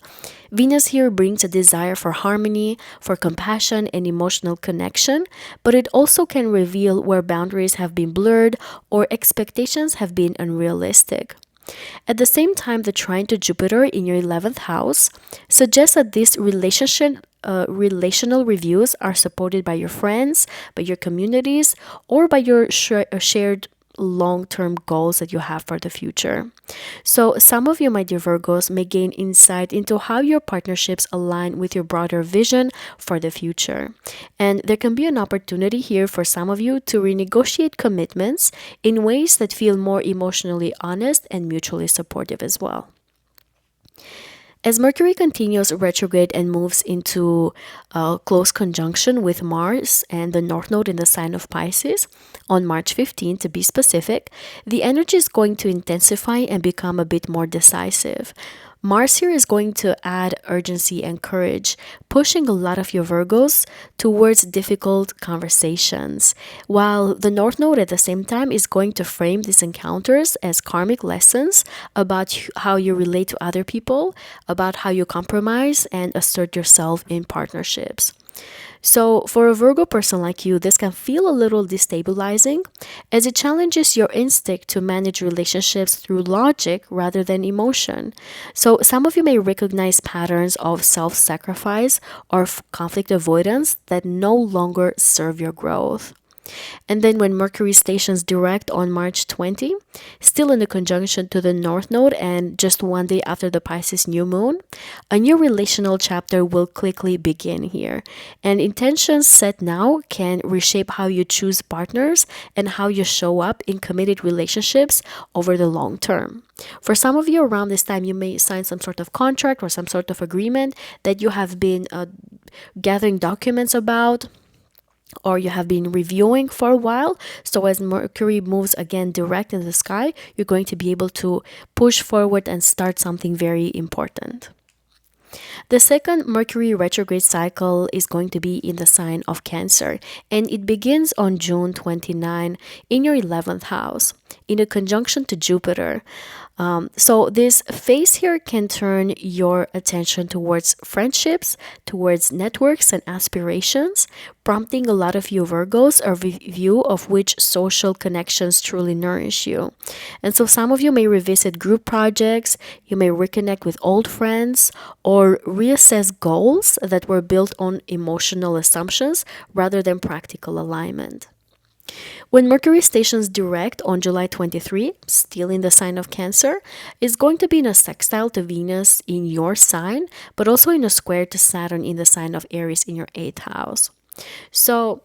Venus here brings a desire for harmony, for compassion, and emotional connection, but it also can reveal where boundaries have been blurred or expectations have been unrealistic. At the same time, the trine to Jupiter in your 11th house suggests that these relational reviews are supported by your friends, by your communities, or by your shared long-term goals that you have for the future. So some of you, my dear Virgos, may gain insight into how your partnerships align with your broader vision for the future. And there can be an opportunity here for some of you to renegotiate commitments in ways that feel more emotionally honest and mutually supportive as well. As Mercury continues retrograde and moves into a close conjunction with Mars and the North Node in the sign of Pisces on March 15, to be specific, the energy is going to intensify and become a bit more decisive. Mars here is going to add urgency and courage, pushing a lot of your Virgos towards difficult conversations, while the North Node at the same time is going to frame these encounters as karmic lessons about how you relate to other people, about how you compromise and assert yourself in partnerships. So, for a Virgo person like you, this can feel a little destabilizing as it challenges your instinct to manage relationships through logic rather than emotion. So, some of you may recognize patterns of self sacrifice or conflict avoidance that no longer serve your growth. And then when Mercury stations direct on March 20, still in a conjunction to the North Node and just one day after the Pisces new moon, a new relational chapter will quickly begin here. And intentions set now can reshape how you choose partners and how you show up in committed relationships over the long term. For some of you around this time, you may sign some sort of contract or some sort of agreement that you have been gathering documents about, or you have been reviewing for a while. So as Mercury moves again direct in the sky, you're going to be able to push forward and start something very important. The second Mercury retrograde cycle is going to be in the sign of Cancer, and it begins on June 29 in your 11th house in a conjunction to Jupiter. So this phase here can turn your attention towards friendships, towards networks and aspirations, prompting a lot of you Virgos a review of which social connections truly nourish you. And so some of you may revisit group projects, you may reconnect with old friends, or reassess goals that were built on emotional assumptions rather than practical alignment. When Mercury stations direct on July 23, still in the sign of Cancer, is going to be in a sextile to Venus in your sign, but also in a square to Saturn in the sign of Aries in your 8th house. So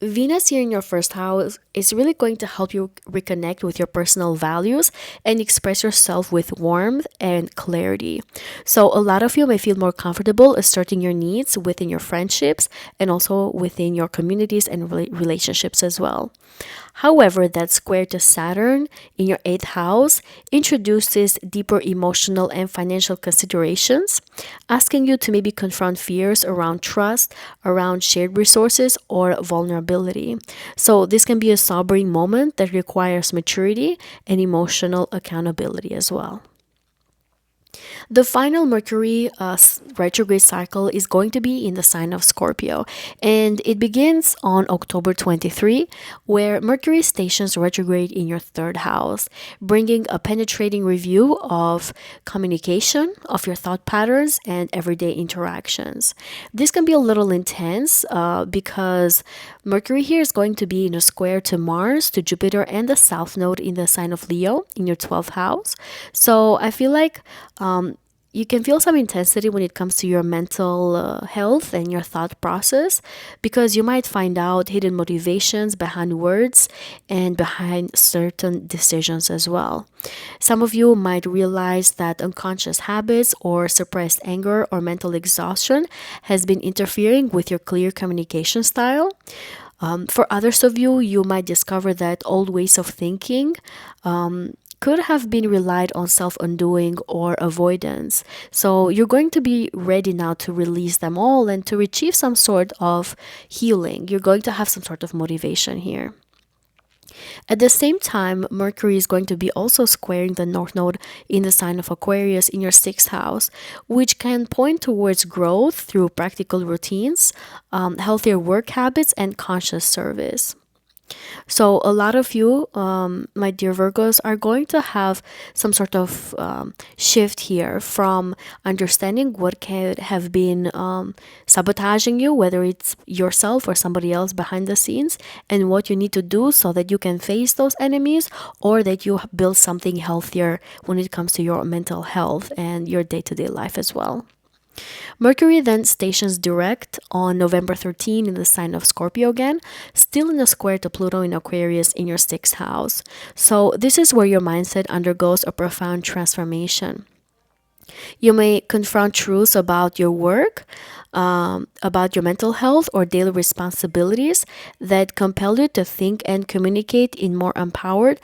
Venus here in your first house is really going to help you reconnect with your personal values and express yourself with warmth and clarity. So a lot of you may feel more comfortable asserting your needs within your friendships and also within your communities and relationships as well. However, that square to Saturn in your 8th house introduces deeper emotional and financial considerations, asking you to maybe confront fears around trust, around shared resources, or vulnerability. So this can be a sobering moment that requires maturity and emotional accountability as well. The final Mercury retrograde cycle is going to be in the sign of Scorpio, and it begins on October 23, where Mercury stations retrograde in your 3rd house, bringing a penetrating review of communication, of your thought patterns, and everyday interactions. This can be a little intense because Mercury here is going to be in a square to Mars, to Jupiter, and the South Node in the sign of Leo in your 12th house. So I feel like You can feel some intensity when it comes to your mental health and your thought process, because you might find out hidden motivations behind words and behind certain decisions as well. Some of you might realize that unconscious habits or suppressed anger or mental exhaustion has been interfering with your clear communication style. For others of you, you might discover that old ways of thinking could have been relied on self undoing or avoidance. So you're going to be ready now to release them all and to achieve some sort of healing. You're going to have some sort of motivation here. At the same time, Mercury is going to be also squaring the North Node in the sign of Aquarius in your sixth house, which can point towards growth through practical routines, healthier work habits, and conscious service. So, a lot of you, my dear Virgos, are going to have some sort of shift here from understanding what could have been sabotaging you, whether it's yourself or somebody else behind the scenes, and what you need to do so that you can face those enemies, or that you build something healthier when it comes to your mental health and your day to day life as well. Mercury then stations direct on November 13 in the sign of Scorpio again, still in a square to Pluto in Aquarius in your sixth house. So, this is where your mindset undergoes a profound transformation. You may confront truths about your work, about your mental health, or daily responsibilities that compel you to think and communicate in more empowered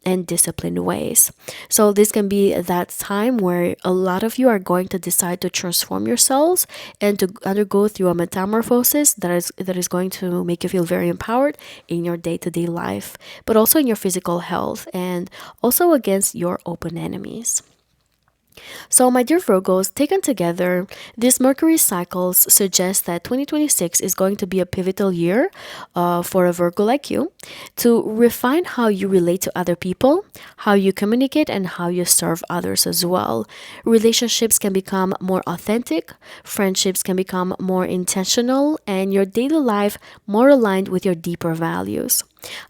and disciplined ways. So this can be that time where a lot of you are going to decide to transform yourselves and to undergo through a metamorphosis that is going to make you feel very empowered in your day-to-day life, but also in your physical health and also against your open enemies. So, my dear Virgos, taken together, these Mercury cycles suggest that 2026 is going to be a pivotal year for a Virgo like you to refine how you relate to other people, how you communicate, and how you serve others as well. Relationships can become more authentic, friendships can become more intentional, and your daily life more aligned with your deeper values.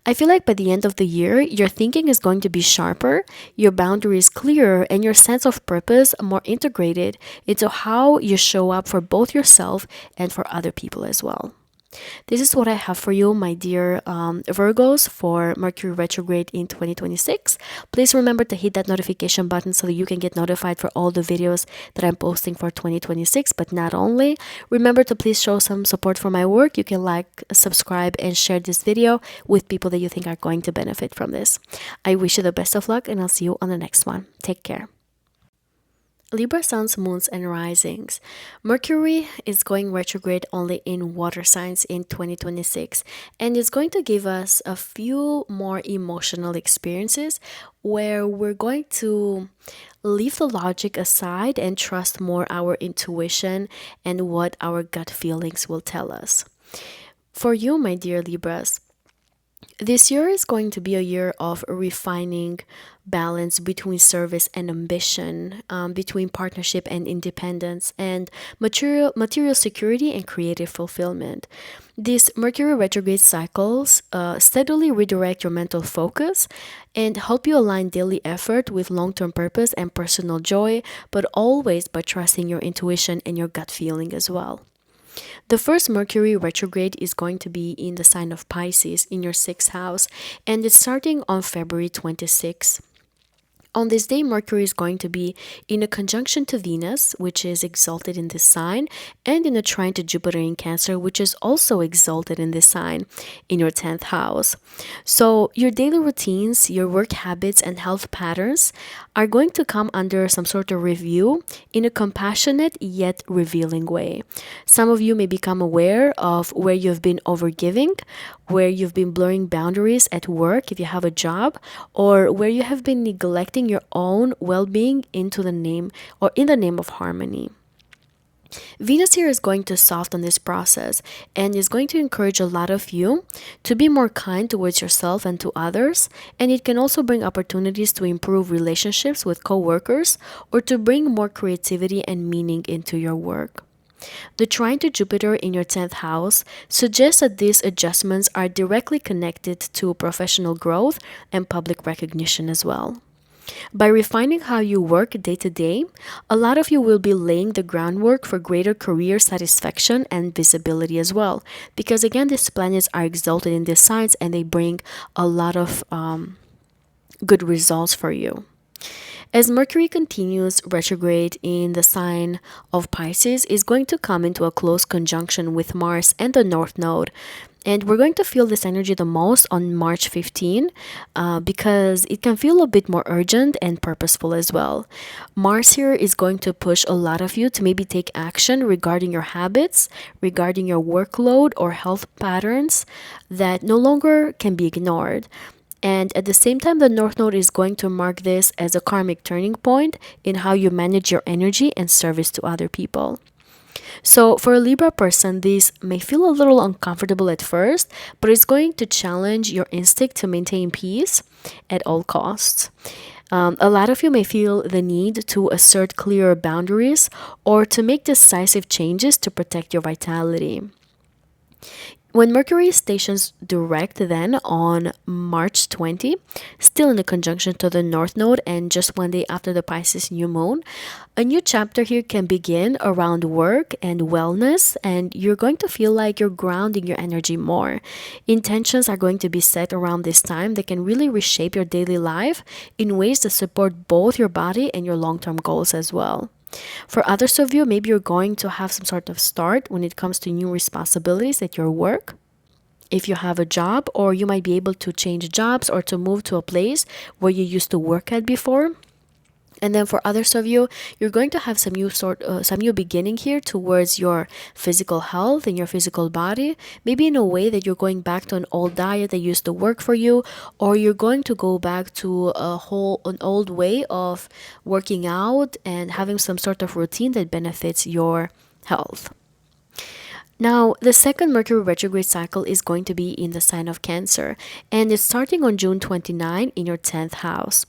I feel like by the end of the year, your thinking is going to be sharper, your boundaries clearer, and your sense of purpose more integrated into how you show up for both yourself and for other people as well. This is what I have for you, my dear Virgos, for Mercury retrograde in 2026. Please remember to hit that notification button so that you can get notified for all the videos that I'm posting for 2026. But not only, remember to please show some support for my work. You can like, subscribe, and share this video with people that you think are going to benefit from this. I wish you the best of luck, and I'll see you on the next one. Take care. Libra suns, moons, and risings. Mercury is going retrograde only in water signs in 2026, and it's going to give us a few more emotional experiences where we're going to leave the logic aside and trust more our intuition and what our gut feelings will tell us. For you, my dear Libras, this year is going to be a year of refining balance between service and ambition, between partnership and independence, and material security and creative fulfillment. These Mercury retrograde cycles steadily redirect your mental focus and help you align daily effort with long-term purpose and personal joy, but always by trusting your intuition and your gut feeling as well. The first Mercury retrograde is going to be in the sign of Pisces in your sixth house, and it's starting on February 26th. On this day, Mercury is going to be in a conjunction to Venus, which is exalted in this sign, and in a trine to Jupiter in Cancer, which is also exalted in this sign in your 10th house. So, your daily routines, your work habits, and health patterns are going to come under some sort of review in a compassionate yet revealing way. Some of you may become aware of where you've been overgiving, where you've been blurring boundaries at work if you have a job, or where you have been neglecting your own well-being in the name of harmony. Venus here is going to soften this process and is going to encourage a lot of you to be more kind towards yourself and to others, and it can also bring opportunities to improve relationships with co-workers or to bring more creativity and meaning into your work. The trine to Jupiter in your 10th house suggests that these adjustments are directly connected to professional growth and public recognition as well. By refining how you work day to day, a lot of you will be laying the groundwork for greater career satisfaction and visibility as well. Because again, these planets are exalted in these signs and they bring a lot of good results for you. As Mercury continues retrograde in the sign of Pisces, is going to come into a close conjunction with Mars and the North Node. And we're going to feel this energy the most on March 15 because it can feel a bit more urgent and purposeful as well. Mars here is going to push a lot of you to maybe take action regarding your habits, regarding your workload or health patterns that no longer can be ignored. And at the same time, the North Node is going to mark this as a karmic turning point in how you manage your energy and service to other people. So, for a Libra person, this may feel a little uncomfortable at first, but it's going to challenge your instinct to maintain peace at all costs. A lot of you may feel the need to assert clearer boundaries or to make decisive changes to protect your vitality. When Mercury stations direct then on March 20, still in a conjunction to the North Node and just one day after the Pisces new moon, a new chapter here can begin around work and wellness, and you're going to feel like you're grounding your energy more. Intentions are going to be set around this time that can really reshape your daily life in ways that support both your body and your long-term goals as well. For others of you, maybe you're going to have some sort of start when it comes to new responsibilities at your work. If you have a job, or you might be able to change jobs or to move to a place where you used to work at before. And then for others of you, you're going to have some new beginning here towards your physical health and your physical body. Maybe in a way that you're going back to an old diet that used to work for you, or you're going to go back to an old way of working out and having some sort of routine that benefits your health. Now, the second Mercury retrograde cycle is going to be in the sign of Cancer, and it's starting on June 29 in your 10th house.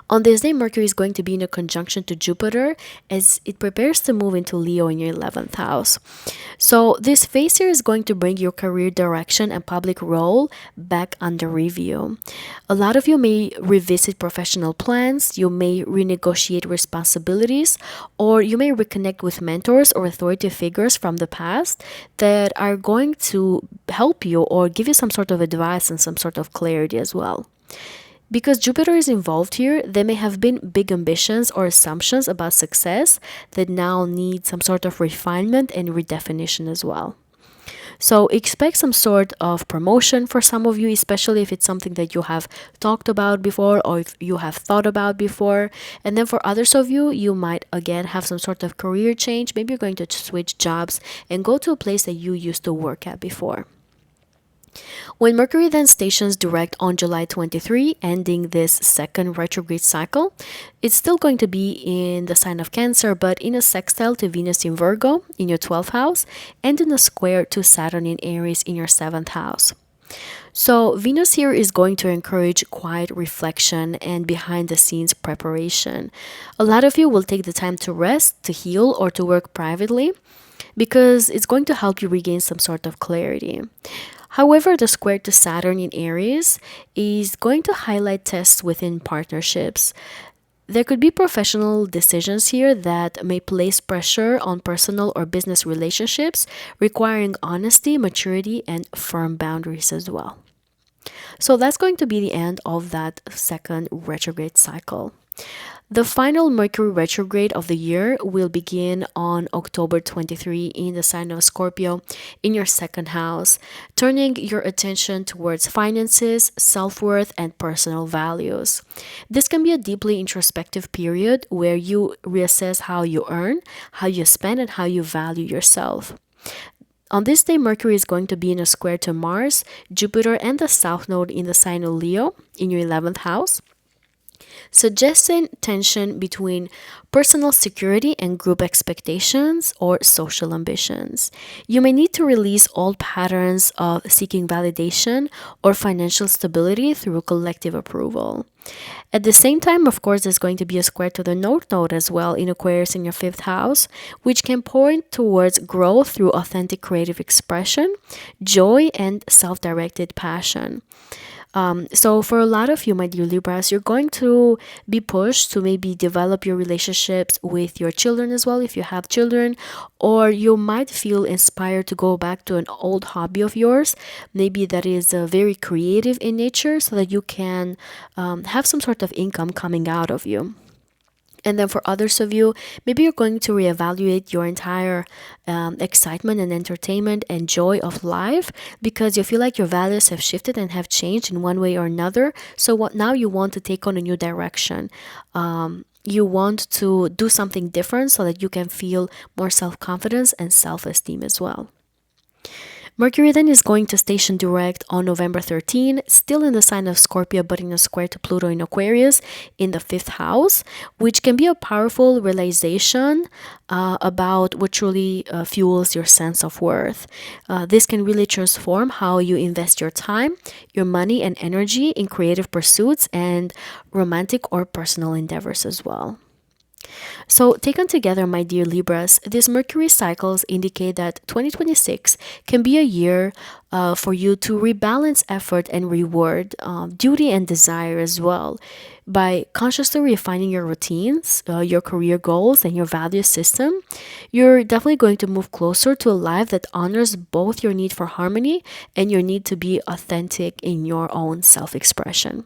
On this day, Mercury is going to be in a conjunction to Jupiter as it prepares to move into Leo in your 11th house. So this phase here is going to bring your career direction and public role back under review. A lot of you may revisit professional plans, you may renegotiate responsibilities, or you may reconnect with mentors or authority figures from the past that are going to help you or give you some sort of advice and some sort of clarity as well. Because Jupiter is involved here, there may have been big ambitions or assumptions about success that now need some sort of refinement and redefinition as well. So expect some sort of promotion for some of you, especially if it's something that you have talked about before or if you have thought about before. And then for others of you, you might again have some sort of career change. Maybe you're going to switch jobs and go to a place that you used to work at before. When Mercury then stations direct on July 23, ending this second retrograde cycle, it's still going to be in the sign of Cancer, but in a sextile to Venus in Virgo in your 12th house and in a square to Saturn in Aries in your 7th house. So Venus here is going to encourage quiet reflection and behind the scenes preparation. A lot of you will take the time to rest, to heal, or to work privately because it's going to help you regain some sort of clarity. However, the square to Saturn in Aries is going to highlight tests within partnerships. There could be professional decisions here that may place pressure on personal or business relationships, requiring honesty, maturity, and firm boundaries as well. So that's going to be the end of that second retrograde cycle. The final Mercury retrograde of the year will begin on October 23 in the sign of Scorpio in your 2nd house, turning your attention towards finances, self-worth, and personal values. This can be a deeply introspective period where you reassess how you earn, how you spend, and how you value yourself. On this day, Mercury is going to be in a square to Mars, Jupiter, and the South Node in the sign of Leo in your 11th house, suggesting tension between personal security and group expectations or social ambitions. You may need to release old patterns of seeking validation or financial stability through collective approval. At the same time, of course, there's going to be a square to the North Node as well in Aquarius in your 5th house, which can point towards growth through authentic creative expression, joy, and self-directed passion. So for a lot of you, my dear Libras, you're going to be pushed to maybe develop your relationships with your children as well, if you have children, or you might feel inspired to go back to an old hobby of yours, maybe that is very creative in nature, so that you can have some sort of income coming out of you. And then for others of you, maybe you're going to reevaluate your entire excitement and entertainment and joy of life, because you feel like your values have shifted and have changed in one way or another. So what now you want to take on a new direction. You want to do something different so that you can feel more self-confidence and self-esteem as well. Mercury then is going to station direct on November 13, still in the sign of Scorpio, but in a square to Pluto in Aquarius in the 5th house, which can be a powerful realization about what truly fuels your sense of worth. This can really transform how you invest your time, your money, and energy in creative pursuits and romantic or personal endeavors as well. So, taken together, my dear Libras, these Mercury cycles indicate that 2026 can be a year for you to rebalance effort and reward, duty and desire as well. By consciously refining your routines, your career goals, and your value system, you're definitely going to move closer to a life that honors both your need for harmony and your need to be authentic in your own self expression.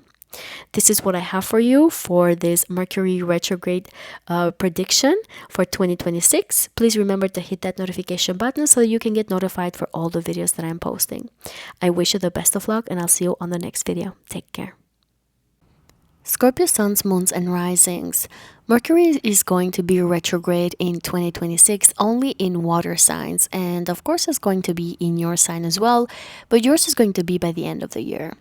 This is what I have for you for this Mercury retrograde prediction for 2026. Please remember to hit that notification button so you can get notified for all the videos that I'm posting. I wish you the best of luck, and I'll see you on the next video. Take care. Scorpio suns, moons, and risings. Mercury is going to be retrograde in 2026 only in water signs, and of course it's going to be in your sign as well, but yours is going to be by the end of the year.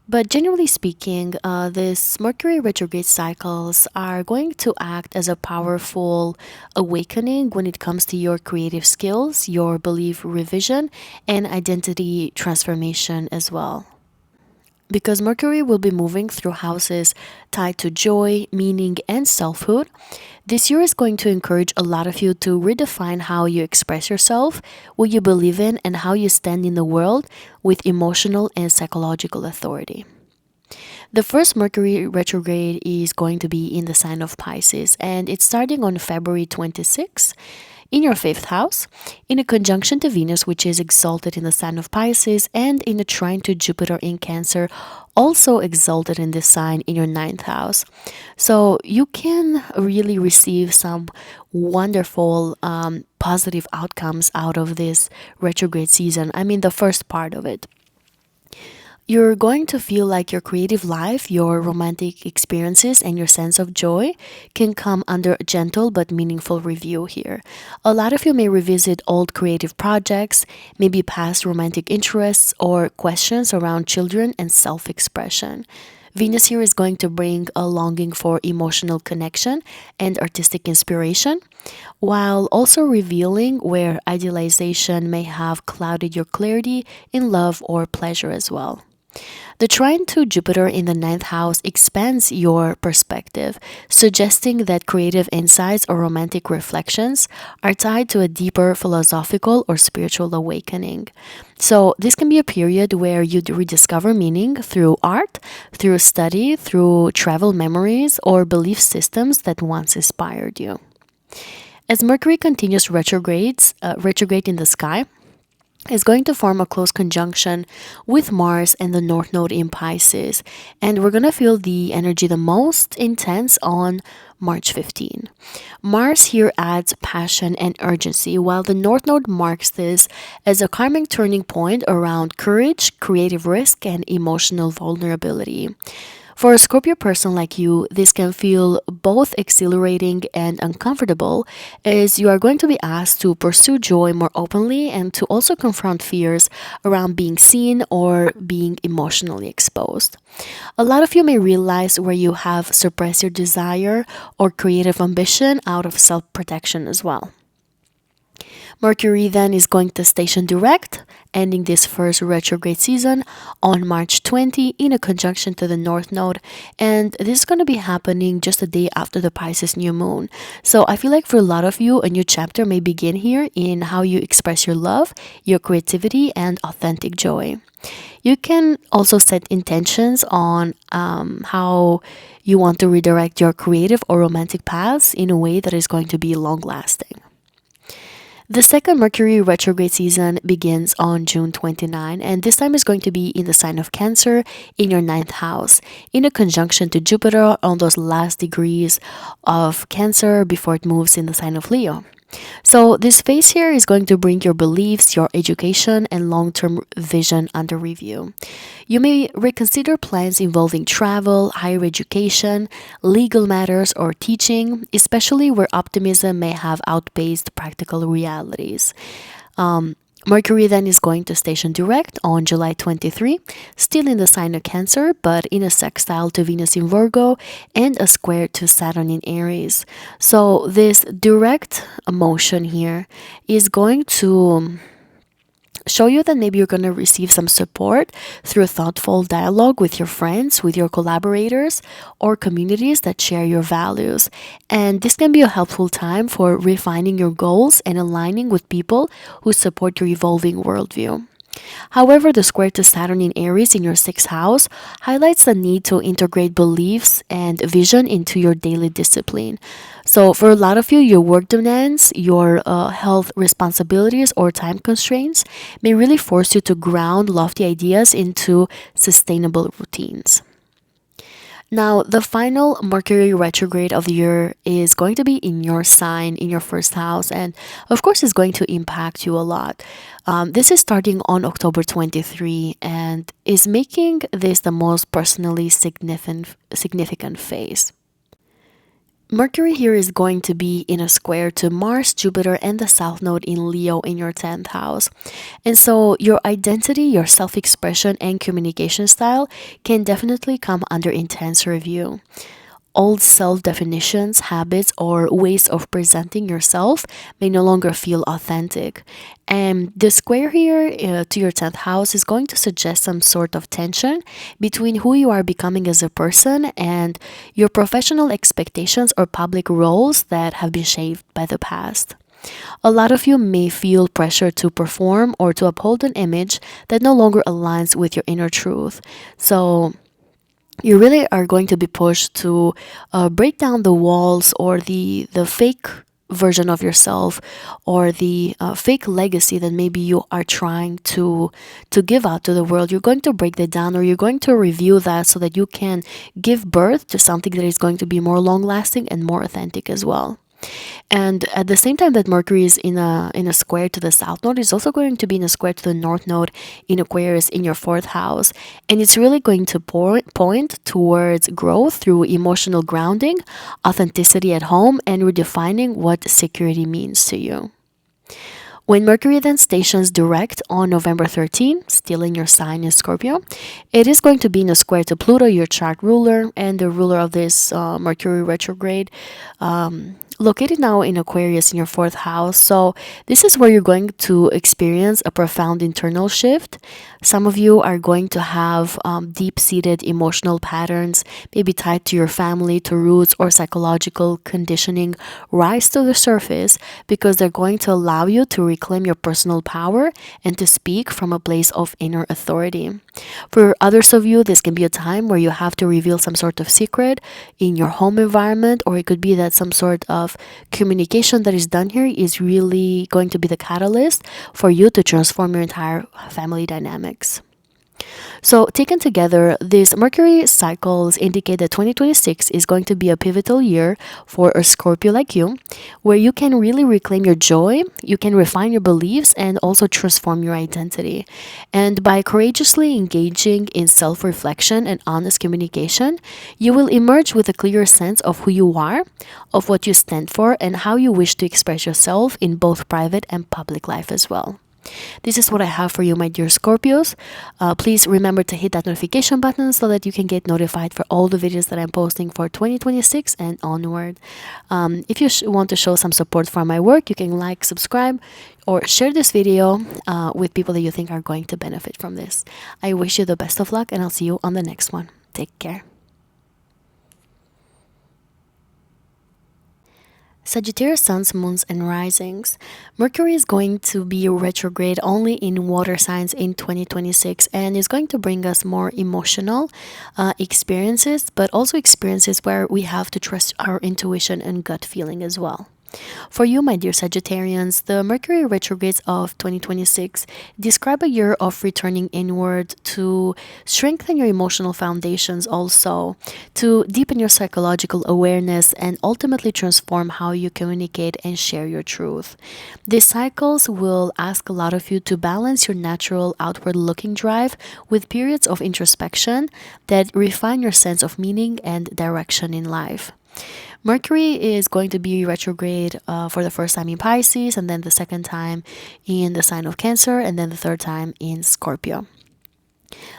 But generally speaking, this Mercury retrograde cycles are going to act as a powerful awakening when it comes to your creative skills, your belief revision, and identity transformation as well. Because Mercury will be moving through houses tied to joy, meaning, and selfhood, this year is going to encourage a lot of you to redefine how you express yourself, what you believe in, and how you stand in the world with emotional and psychological authority. The first Mercury retrograde is going to be in the sign of Pisces, and it's starting on February 26th in your 5th house, in a conjunction to Venus, which is exalted in the sign of Pisces, and in a trine to Jupiter in Cancer, also exalted in this sign in your 9th house. So you can really receive some wonderful positive outcomes out of this retrograde season. I mean, the first part of it. You're going to feel like your creative life, your romantic experiences, and your sense of joy can come under a gentle but meaningful review here. A lot of you may revisit old creative projects, maybe past romantic interests, or questions around children and self expression. Venus here is going to bring a longing for emotional connection and artistic inspiration, while also revealing where idealization may have clouded your clarity in love or pleasure as well. The trine to Jupiter in the 9th house expands your perspective, suggesting that creative insights or romantic reflections are tied to a deeper philosophical or spiritual awakening. So, this can be a period where you rediscover meaning through art, through study, through travel memories, or belief systems that once inspired you. As Mercury continues retrograde in the sky, is going to form a close conjunction with Mars and the North Node in Pisces. And we're going to feel the energy the most intense on March 15. Mars here adds passion and urgency, while the North Node marks this as a karmic turning point around courage, creative risk, and emotional vulnerability. For a Scorpio person like you, this can feel both exhilarating and uncomfortable, as you are going to be asked to pursue joy more openly and to also confront fears around being seen or being emotionally exposed. A lot of you may realize where you have suppressed your desire or creative ambition out of self-protection as well. Mercury then is going to station direct, ending this first retrograde season on March 20 in a conjunction to the North Node. And this is going to be happening just a day after the Pisces new moon. So I feel like for a lot of you, a new chapter may begin here in how you express your love, your creativity, and authentic joy. You can also set intentions on how you want to redirect your creative or romantic paths in a way that is going to be long lasting. The second Mercury retrograde season begins on June 29, and this time is going to be in the sign of Cancer in your ninth house, in a conjunction to Jupiter on those last degrees of Cancer before it moves in the sign of Leo. So, this phase here is going to bring your beliefs, your education, and long term vision under review. You may reconsider plans involving travel, higher education, legal matters, or teaching, especially where optimism may have outpaced practical realities. Mercury then is going to station direct on July 23, still in the sign of Cancer, but in a sextile to Venus in Virgo and a square to Saturn in Aries. So, this direct motion here is going to show you that maybe you're going to receive some support through thoughtful dialogue with your friends, with your collaborators, or communities that share your values. And this can be a helpful time for refining your goals and aligning with people who support your evolving worldview. However, the square to Saturn in Aries in your sixth house highlights the need to integrate beliefs and vision into your daily discipline. So, for a lot of you, your work demands, your health responsibilities, or time constraints may really force you to ground lofty ideas into sustainable routines. Now, the final Mercury retrograde of the year is going to be in your sign, in your first house, and of course, is going to impact you a lot. This is starting on October 23 and is making this the most personally significant phase. Mercury here is going to be in a square to Mars, Jupiter, and the South Node in Leo in your 10th house. And so your identity, your self expression, and communication style can definitely come under intense review. Old self definitions, habits, or ways of presenting yourself may no longer feel authentic. And the square here to your 10th house is going to suggest some sort of tension between who you are becoming as a person and your professional expectations or public roles that have been shaped by the past. A lot of you may feel pressure to perform or to uphold an image that no longer aligns with your inner truth. So, you really are going to be pushed to break down the walls or the fake version of yourself or the fake legacy that maybe you are trying to give out to the world. You're going to break that down, or you're going to review that so that you can give birth to something that is going to be more long lasting and more authentic as well. And at the same time that Mercury is in a square to the South Node, it's also going to be in a square to the North Node in Aquarius in your 4th house. And it's really going to point towards growth through emotional grounding, authenticity at home, and redefining what security means to you. When Mercury then stations direct on November 13, still in your sign in Scorpio, it is going to be in a square to Pluto, your chart ruler, and the ruler of this Mercury retrograde, located now in Aquarius in your 4th house. So this is where you're going to experience a profound internal shift. Some of you are going to have deep-seated emotional patterns, maybe tied to your family, to roots, or psychological conditioning, rise to the surface because they're going to allow you to reclaim your personal power and to speak from a place of inner authority. For others of you, this can be a time where you have to reveal some sort of secret in your home environment, or it could be that some sort of communication that is done here is really going to be the catalyst for you to transform your entire family dynamics. So, taken together, these Mercury cycles indicate that 2026 is going to be a pivotal year for a Scorpio like you, where you can really reclaim your joy, you can refine your beliefs, and also transform your identity. And by courageously engaging in self reflection and honest communication, you will emerge with a clearer sense of who you are, of what you stand for, and how you wish to express yourself in both private and public life as well. This is what I have for you, my dear Scorpios. Please remember to hit that notification button so that you can get notified for all the videos that I'm posting for 2026 and onward. If you want to show some support for my work, you can like, subscribe, or share this video with people that you think are going to benefit from this. I wish you the best of luck, and I'll see you on the next one. Take care. Sagittarius suns, moons, and risings. Mercury is going to be retrograde only in water signs in 2026 and is going to bring us more emotional experiences, but also experiences where we have to trust our intuition and gut feeling as well. For you, my dear Sagittarians, the Mercury retrogrades of 2026 describe a year of returning inward to strengthen your emotional foundations, also to deepen your psychological awareness and ultimately transform how you communicate and share your truth. These cycles will ask a lot of you to balance your natural outward looking drive with periods of introspection that refine your sense of meaning and direction in life. Mercury is going to be retrograde for the first time in Pisces, and then the second time in the sign of Cancer, and then the third time in Scorpio.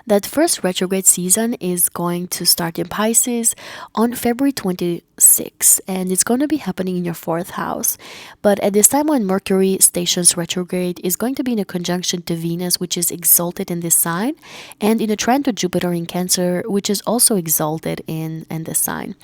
That first retrograde season is going to start in Pisces on February 26th, and it's going to be happening in your fourth house. But at this time when Mercury stations retrograde is going to be in a conjunction to Venus, which is exalted in this sign, and in a trine to Jupiter in Cancer, which is also exalted in this sign.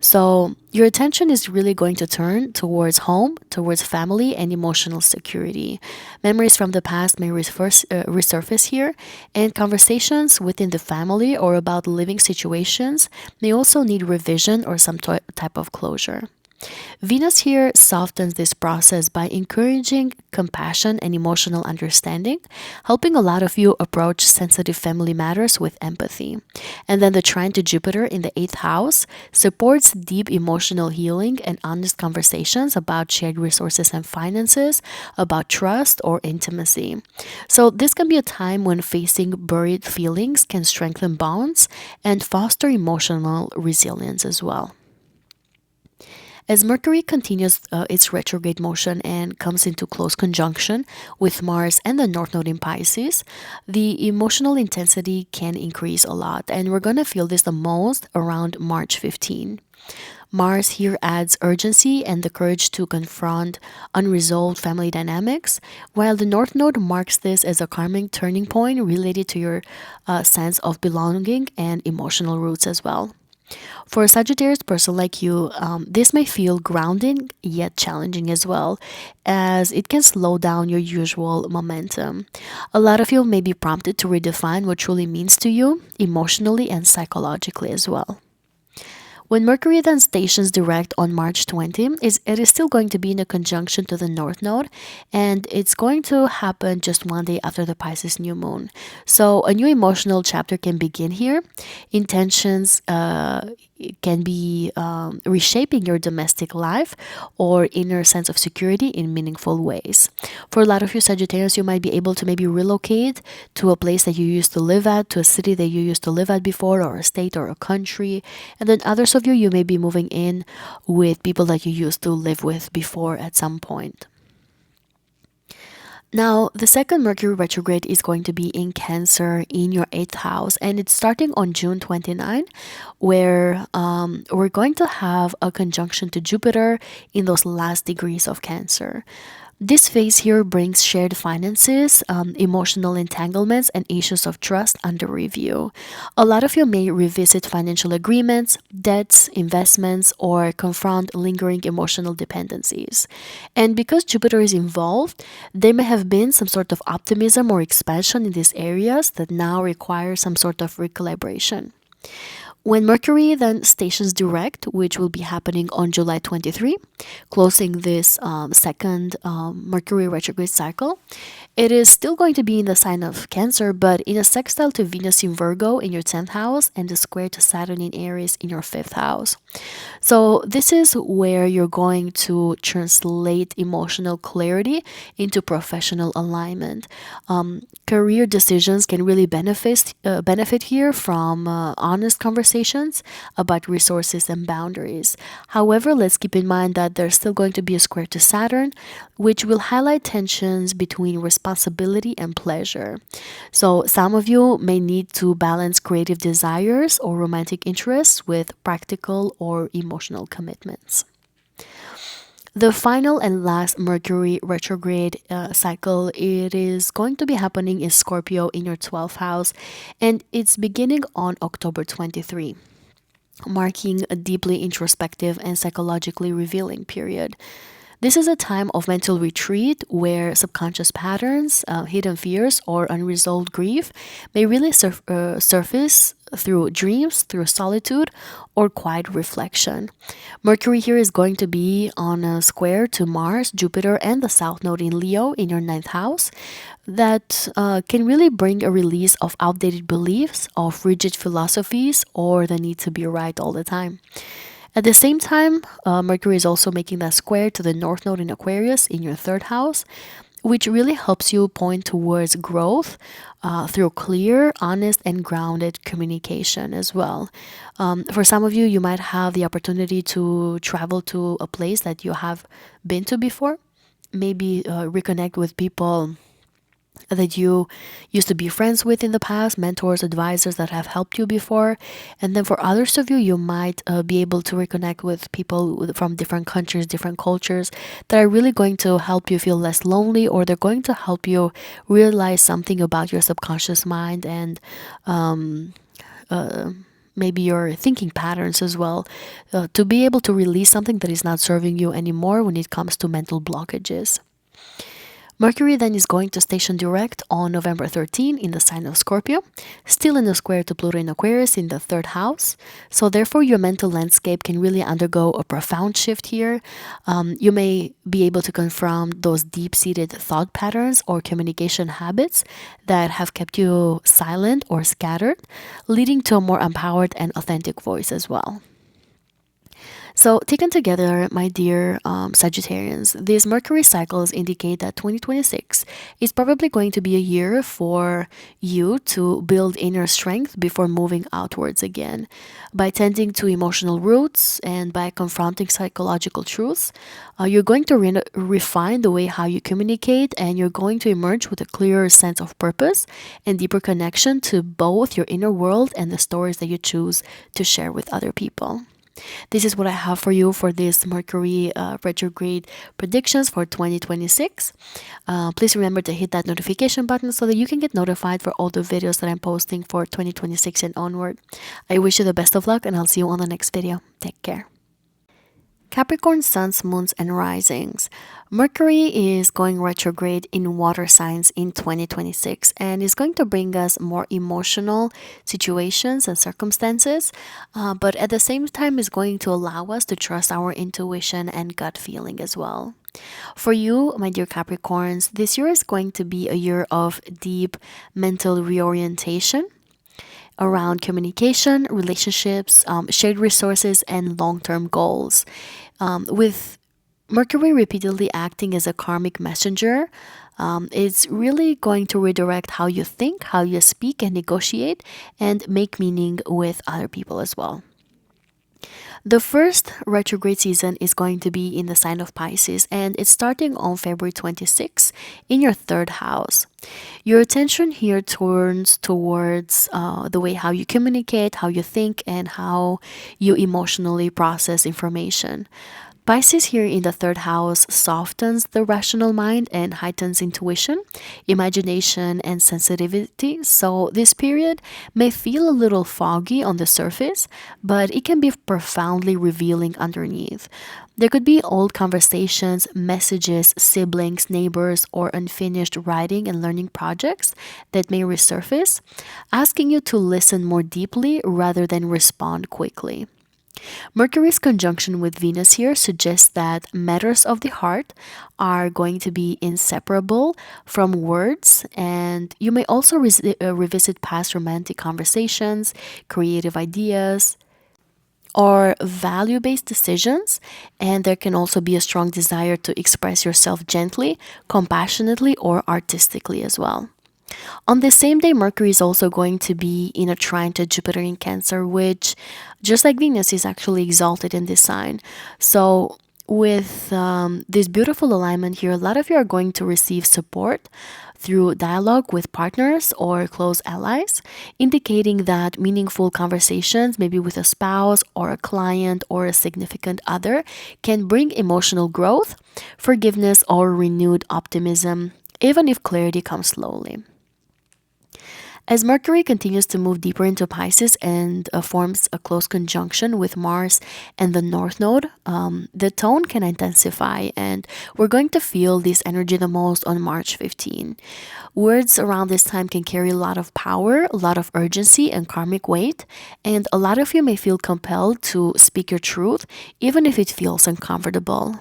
So your attention is really going to turn towards home, towards family, and emotional security. Memories from the past may resurface here, and conversations within the family or about living situations may also need revision or some type of closure. Venus here softens this process by encouraging compassion and emotional understanding, helping a lot of you approach sensitive family matters with empathy. And then the trine to Jupiter in the 8th house supports deep emotional healing and honest conversations about shared resources and finances, about trust or intimacy. So this can be a time when facing buried feelings can strengthen bonds and foster emotional resilience as well. As Mercury continues its retrograde motion and comes into close conjunction with Mars and the North Node in Pisces, the emotional intensity can increase a lot, and we're going to feel this the most around March 15. Mars here adds urgency and the courage to confront unresolved family dynamics, while the North Node marks this as a karmic turning point related to your sense of belonging and emotional roots as well. For a Sagittarius person like you, this may feel grounding yet challenging as well, as it can slow down your usual momentum. A lot of you may be prompted to redefine what truly means to you, emotionally and psychologically as well. When Mercury then stations direct on March 20, it is still going to be in a conjunction to the North Node, and it's going to happen just one day after the Pisces new moon. So a new emotional chapter can begin here. Intentions can be reshaping your domestic life or inner sense of security in meaningful ways. For a lot of you Sagittarius, you might be able to maybe relocate to a place that you used to live at, to a city that you used to live at before, or a state or a country. And then others of you may be moving in with people that you used to live with before at some point. Now, the second Mercury retrograde is going to be in Cancer in your 8th house, and it's starting on June 29, where we're going to have a conjunction to Jupiter in those last degrees of Cancer. This phase here brings shared finances, emotional entanglements, and issues of trust under review. A lot of you may revisit financial agreements, debts, investments, or confront lingering emotional dependencies. And because Jupiter is involved, there may have been some sort of optimism or expansion in these areas that now require some sort of recalibration. When Mercury then stations direct, which will be happening on July 23, closing this second Mercury retrograde cycle, it is still going to be in the sign of Cancer, but in a sextile to Venus in Virgo in your 10th house and a square to Saturn in Aries in your 5th house. So this is where you're going to translate emotional clarity into professional alignment. Career decisions can really benefit here from honest conversations conversations about resources and boundaries. However, let's keep in mind that there's still going to be a square to Saturn, which will highlight tensions between responsibility and pleasure. So, some of you may need to balance creative desires or romantic interests with practical or emotional commitments. The final and last Mercury retrograde cycle, it is going to be happening in Scorpio in your 12th house, and it's beginning on October 23, marking a deeply introspective and psychologically revealing period. This is a time of mental retreat where subconscious patterns, hidden fears, or unresolved grief may really surface through dreams, through solitude, or quiet reflection. Mercury here is going to be on a square to Mars, Jupiter, and the South Node in Leo in your ninth house that can really bring a release of outdated beliefs, of rigid philosophies, or the need to be right all the time. At the same time, Mercury is also making that square to the North Node in Aquarius in your third house, which really helps you point towards growth through clear, honest, and grounded communication as well. For some of you, you might have the opportunity to travel to a place that you have been to before, maybe reconnect with people that you used to be friends with in the past, mentors, advisors that have helped you before. And then for others of you, you might be able to reconnect with people from different countries, different cultures that are really going to help you feel less lonely, or they're going to help you realize something about your subconscious mind and maybe your thinking patterns as well, to be able to release something that is not serving you anymore when it comes to mental blockages. Mercury then is going to station direct on November 13 in the sign of Scorpio, still in the square to Pluto in Aquarius in the third house. So therefore, your mental landscape can really undergo a profound shift here. You may be able to confront those deep-seated thought patterns or communication habits that have kept you silent or scattered, leading to a more empowered and authentic voice as well. So, taken together, my dear Sagittarians, these Mercury cycles indicate that 2026 is probably going to be a year for you to build inner strength before moving outwards again. By tending to emotional roots and by confronting psychological truths, you're going to refine the way how you communicate, and you're going to emerge with a clearer sense of purpose and deeper connection to both your inner world and the stories that you choose to share with other people. This is what I have for you for this Mercury retrograde predictions for 2026. Please remember to hit that notification button so that you can get notified for all the videos that I'm posting for 2026 and onward. I wish you the best of luck, and I'll see you on the next video. Take care. Capricorn suns, moons, and risings. Mercury is going retrograde in water signs in 2026 and is going to bring us more emotional situations and circumstances, but at the same time is going to allow us to trust our intuition and gut feeling as well. For you, my dear Capricorns, this year is going to be a year of deep mental reorientation around communication, relationships, shared resources, and long term goals. With Mercury repeatedly acting as a karmic messenger, it's really going to redirect how you think, how you speak and negotiate, and make meaning with other people as well. The first retrograde season is going to be in the sign of Pisces, and it's starting on February 26 in your third house. Your attention here turns towards the way how you communicate, how you think, and how you emotionally process information. Pisces here in the third house softens the rational mind and heightens intuition, imagination, and sensitivity. So, this period may feel a little foggy on the surface, but it can be profoundly revealing underneath. There could be old conversations, messages, siblings, neighbors, or unfinished writing and learning projects that may resurface, asking you to listen more deeply rather than respond quickly. Mercury's conjunction with Venus here suggests that matters of the heart are going to be inseparable from words, and you may also revisit past romantic conversations, creative ideas, or value based decisions, and there can also be a strong desire to express yourself gently, compassionately, or artistically as well. On the same day, Mercury is also going to be in a trine to Jupiter in Cancer, which, just like Venus, is actually exalted in this sign. So, with this beautiful alignment here, a lot of you are going to receive support through dialogue with partners or close allies, indicating that meaningful conversations, maybe with a spouse or a client or a significant other, can bring emotional growth, forgiveness, or renewed optimism, even if clarity comes slowly. As Mercury continues to move deeper into Pisces and forms a close conjunction with Mars and the North Node, the tone can intensify, and we're going to feel this energy the most on March 15. Words around this time can carry a lot of power, a lot of urgency, and karmic weight, and a lot of you may feel compelled to speak your truth, even if it feels uncomfortable.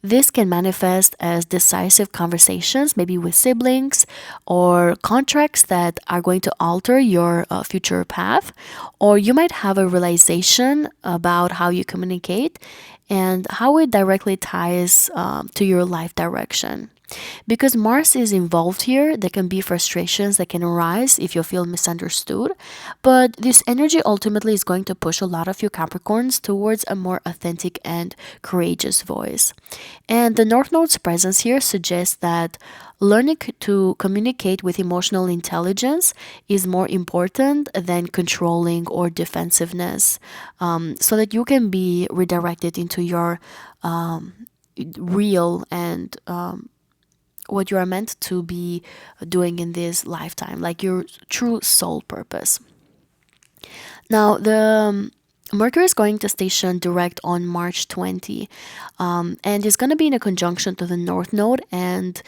This can manifest as decisive conversations, maybe with siblings, or contracts that are going to alter your future path. Or you might have a realization about how you communicate and how it directly ties to your life direction. Because Mars is involved here, there can be frustrations that can arise if you feel misunderstood. But this energy ultimately is going to push a lot of you Capricorns towards a more authentic and courageous voice. And the North Node's presence here suggests that learning to communicate with emotional intelligence is more important than controlling or defensiveness, so that you can be redirected into your real and what you are meant to be doing in this lifetime, like your true soul purpose. Now, the Mercury is going to station direct on March 20, and it's going to be in a conjunction to the North Node, and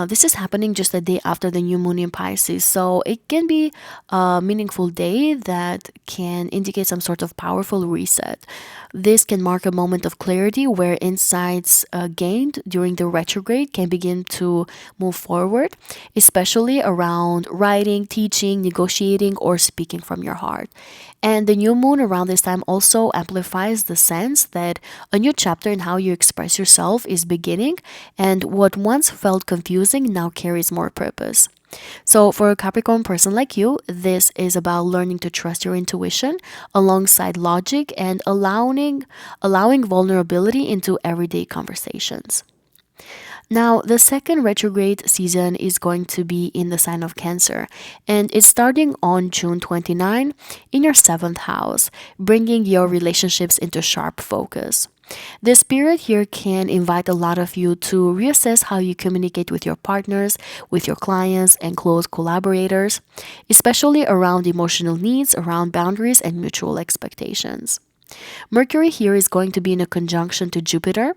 this is happening just a day after the new moon in Pisces. So it can be a meaningful day that can indicate some sort of powerful reset. This can mark a moment of clarity where insights gained during the retrograde can begin to move forward, especially around writing, teaching, negotiating, or speaking from your heart. And the new moon around this time also amplifies the sense that a new chapter in how you express yourself is beginning, and what once felt confusing now carries more purpose. So, for a Capricorn person like you, this is about learning to trust your intuition alongside logic and allowing vulnerability into everyday conversations. Now, the second retrograde season is going to be in the sign of Cancer, and it's starting on June 29 in your seventh house, bringing your relationships into sharp focus. This period here can invite a lot of you to reassess how you communicate with your partners, with your clients, and close collaborators, especially around emotional needs, around boundaries, and mutual expectations. Mercury here is going to be in a conjunction to Jupiter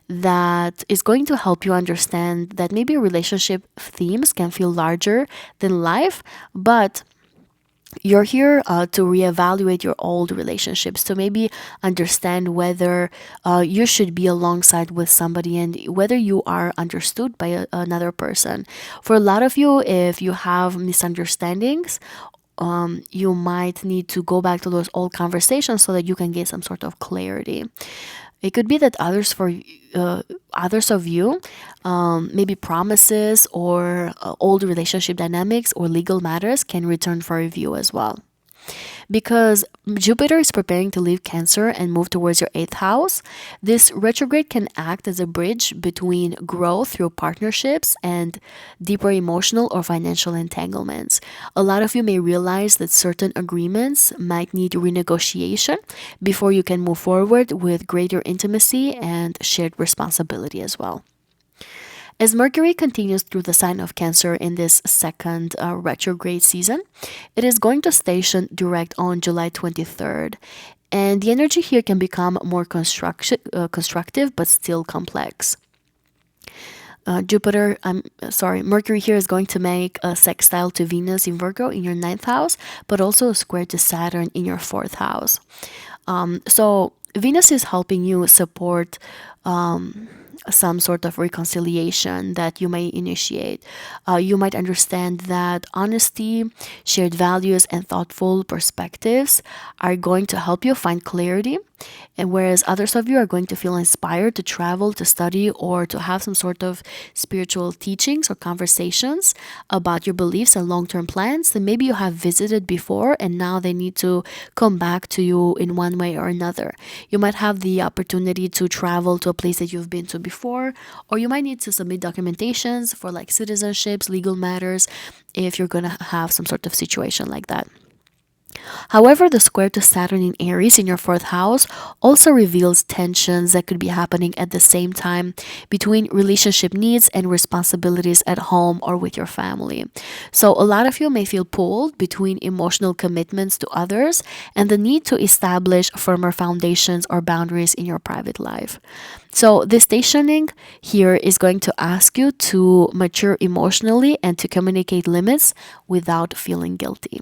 that is going to help you understand that maybe relationship themes can feel larger than life, but you're here to reevaluate your old relationships, to maybe understand whether you should be alongside with somebody and whether you are understood by another person. For a lot of you, if you have misunderstandings, you might need to go back to those old conversations so that you can get some sort of clarity. It could be that others of you, maybe promises or old relationship dynamics or legal matters can return for review as well. Because Jupiter is preparing to leave Cancer and move towards your eighth house, this retrograde can act as a bridge between growth through partnerships and deeper emotional or financial entanglements. A lot of you may realize that certain agreements might need renegotiation before you can move forward with greater intimacy and shared responsibility as well. As Mercury continues through the sign of Cancer in this second retrograde season, it is going to station direct on July 23rd. And the energy here can become more constructive but still complex. Mercury here is going to make a sextile to Venus in Virgo in your ninth house, but also a square to Saturn in your fourth house. So Venus is helping you support some sort of reconciliation that you may initiate. You might understand that honesty, shared values, and thoughtful perspectives are going to help you find clarity And whereas others of you are going to feel inspired to travel, to study, or to have some sort of spiritual teachings or conversations about your beliefs and long-term plans that maybe you have visited before and now they need to come back to you in one way or another. You might have the opportunity to travel to a place that you've been to before, or you might need to submit documentations for like citizenships, legal matters, if you're going to have some sort of situation like that. However, the square to Saturn in Aries in your fourth house also reveals tensions that could be happening at the same time between relationship needs and responsibilities at home or with your family. So, a lot of you may feel pulled between emotional commitments to others and the need to establish firmer foundations or boundaries in your private life. So, this stationing here is going to ask you to mature emotionally and to communicate limits without feeling guilty.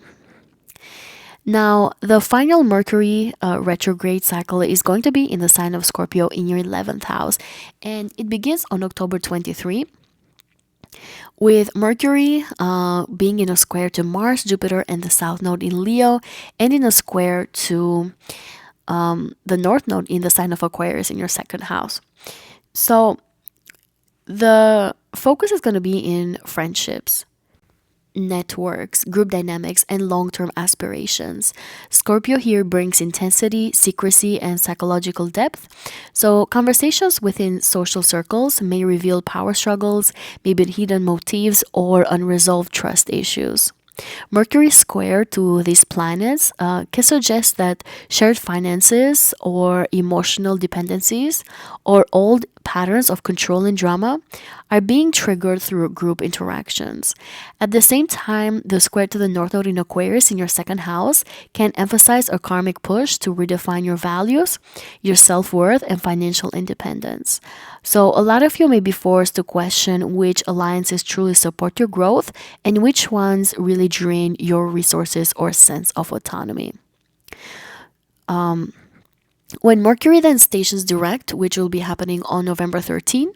Now, the final Mercury retrograde cycle is going to be in the sign of Scorpio in your 11th house, and it begins on October 23 with Mercury being in a square to Mars, Jupiter, and the South Node in Leo, and in a square to the North Node in the sign of Aquarius in your second house. So, the focus is going to be in friendships, networks, group dynamics, and long term aspirations. Scorpio here brings intensity, secrecy, and psychological depth. So, conversations within social circles may reveal power struggles, maybe hidden motives, or unresolved trust issues. Mercury square to these planets can suggest that shared finances or emotional dependencies or old patterns of control and drama are being triggered through group interactions. At the same time, the square to the North Node in Aquarius in your second house can emphasize a karmic push to redefine your values, your self-worth, and financial independence. So a lot of you may be forced to question which alliances truly support your growth and which ones really drain your resources or sense of autonomy. When Mercury then stations direct, which will be happening on November 13,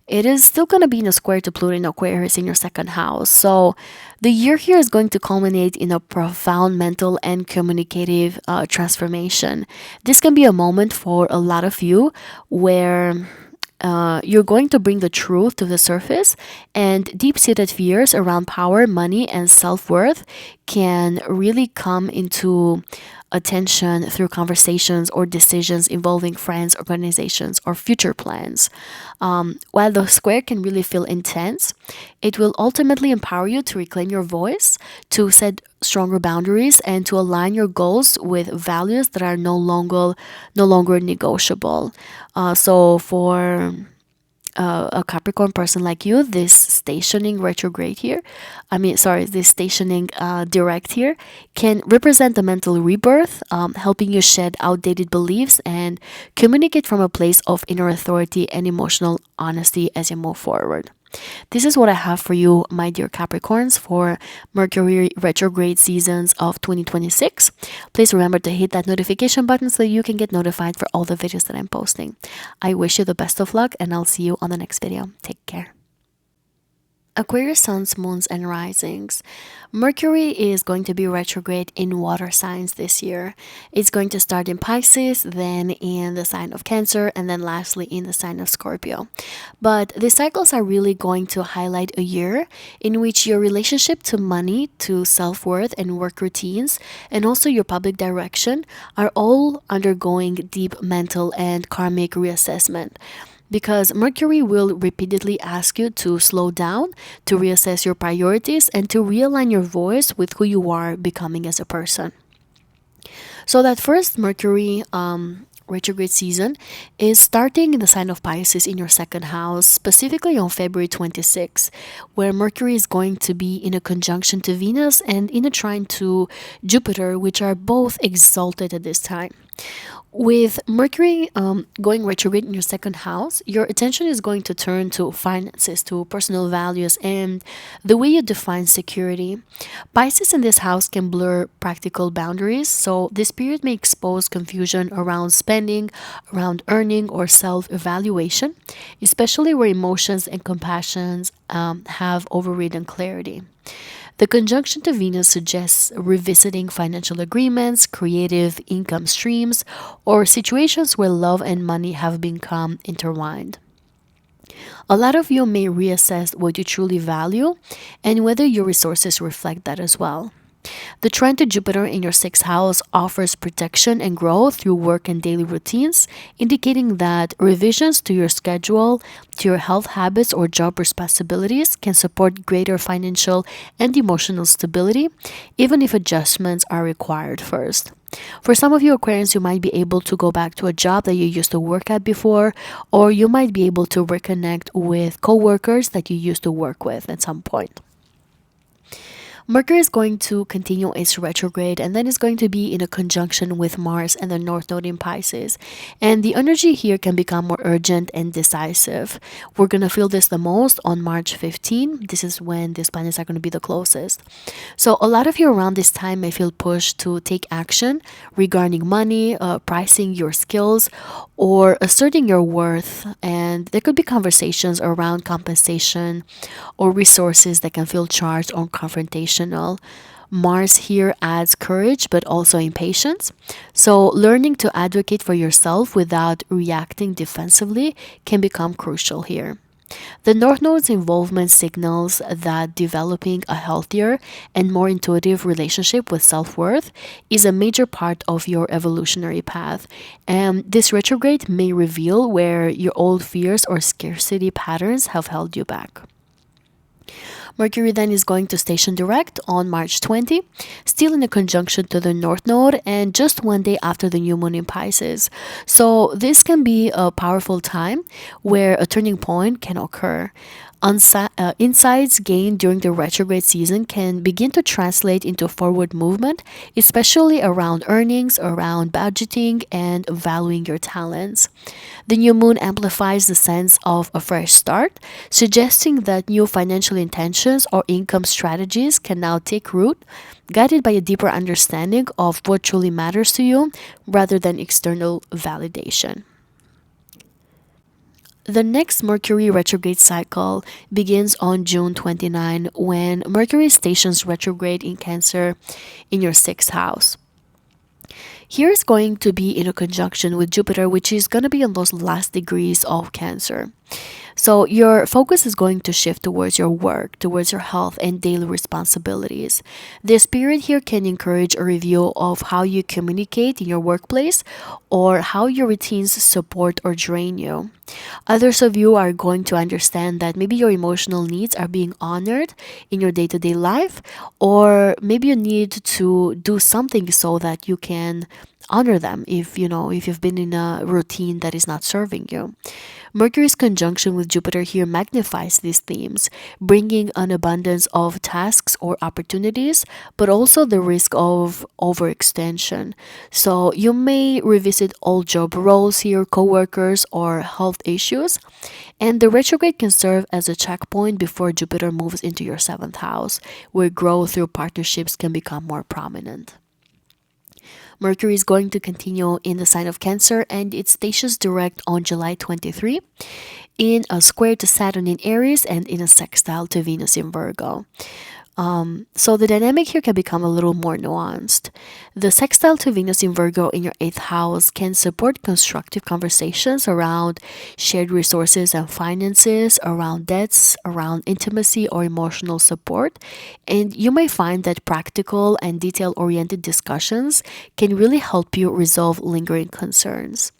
it is still going to be in a square to Pluto in Aquarius in your second house. So the year here is going to culminate in a profound mental and communicative transformation. This can be a moment for a lot of you where you're going to bring the truth to the surface, and deep-seated fears around power, money, and self-worth can really come into attention through conversations or decisions involving friends, organizations, or future plans. While the square can really feel intense, it will ultimately empower you to reclaim your voice, to set stronger boundaries, and to align your goals with values that are no longer negotiable. So for a Capricorn person like you, this stationing retrograde here, this stationing direct here can represent a mental rebirth, helping you shed outdated beliefs and communicate from a place of inner authority and emotional honesty as you move forward. This is what I have for you, my dear Capricorns, for Mercury retrograde seasons of 2026. Please remember to hit that notification button so that you can get notified for all the videos that I'm posting. I wish you the best of luck, and I'll see you on the next video. Take care. Aquarius suns, moons, and risings. Mercury is going to be retrograde in water signs this year. It's going to start in Pisces, then in the sign of Cancer, and then lastly in the sign of Scorpio. But the cycles are really going to highlight a year in which your relationship to money, to self-worth, and work routines, and also your public direction are all undergoing deep mental and karmic reassessment, because Mercury will repeatedly ask you to slow down, to reassess your priorities, and to realign your voice with who you are becoming as a person. So that first Mercury retrograde season is starting in the sign of Pisces in your second house, specifically on February 26, where Mercury is going to be in a conjunction to Venus and in a trine to Jupiter, which are both exalted at this time. With Mercury going retrograde in your second house, your attention is going to turn to finances, to personal values, and the way you define security. Pisces in this house can blur practical boundaries, so this period may expose confusion around spending, around earning, or self-evaluation, especially where emotions and compassions have overridden clarity. The conjunction to Venus suggests revisiting financial agreements, creative income streams, or situations where love and money have become intertwined. A lot of you may reassess what you truly value and whether your resources reflect that as well. The trine to Jupiter in your sixth house offers protection and growth through work and daily routines, indicating that revisions to your schedule, to your health habits, or job responsibilities can support greater financial and emotional stability, even if adjustments are required first. For some of you Aquarians, you might be able to go back to a job that you used to work at before, or you might be able to reconnect with coworkers that you used to work with at some point. Mercury is going to continue its retrograde and then it's going to be in a conjunction with Mars and the North Node in Pisces. And the energy here can become more urgent and decisive. We're going to feel this the most on March 15. This is when these planets are going to be the closest. So a lot of you around this time may feel pushed to take action regarding money, pricing your skills, or asserting your worth. And there could be conversations around compensation or resources that can feel charged or confrontational. Mars here adds courage but also impatience. So, learning to advocate for yourself without reacting defensively can become crucial here. The North Node's involvement signals that developing a healthier and more intuitive relationship with self worth is a major part of your evolutionary path. And this retrograde may reveal where your old fears or scarcity patterns have held you back. Mercury then is going to station direct on March 20, still in a conjunction to the North Node and just one day after the new moon in Pisces. So this can be a powerful time where a turning point can occur. Insights gained during the retrograde season can begin to translate into forward movement, especially around earnings, around budgeting, and valuing your talents. The new moon amplifies the sense of a fresh start, suggesting that new financial intentions or income strategies can now take root, guided by a deeper understanding of what truly matters to you rather than external validation. The next Mercury retrograde cycle begins on June 29 when Mercury stations retrograde in Cancer in your sixth house. Here's going to be in a conjunction with Jupiter, which is going to be in those last degrees of Cancer. So your focus is going to shift towards your work, towards your health and daily responsibilities. This period here can encourage a review of how you communicate in your workplace or how your routines support or drain you. Others of you are going to understand that maybe your emotional needs are being honored in your day-to-day life, or maybe you need to do something so that you can honor them if you've been in a routine that is not serving you. Mercury's conjunction with Jupiter here magnifies these themes, bringing an abundance of tasks or opportunities, but also the risk of overextension. So you may revisit old job roles here, coworkers, or health issues. And the retrograde can serve as a checkpoint before Jupiter moves into your seventh house, where growth through partnerships can become more prominent. Mercury is going to continue in the sign of Cancer and it stations direct on July 23 in a square to Saturn in Aries and in a sextile to Venus in Virgo. So the dynamic here can become a little more nuanced. The sextile to Venus in Virgo in your 8th house can support constructive conversations around shared resources and finances, around debts, around intimacy or emotional support. And you may find that practical and detail-oriented discussions can really help you resolve lingering concerns.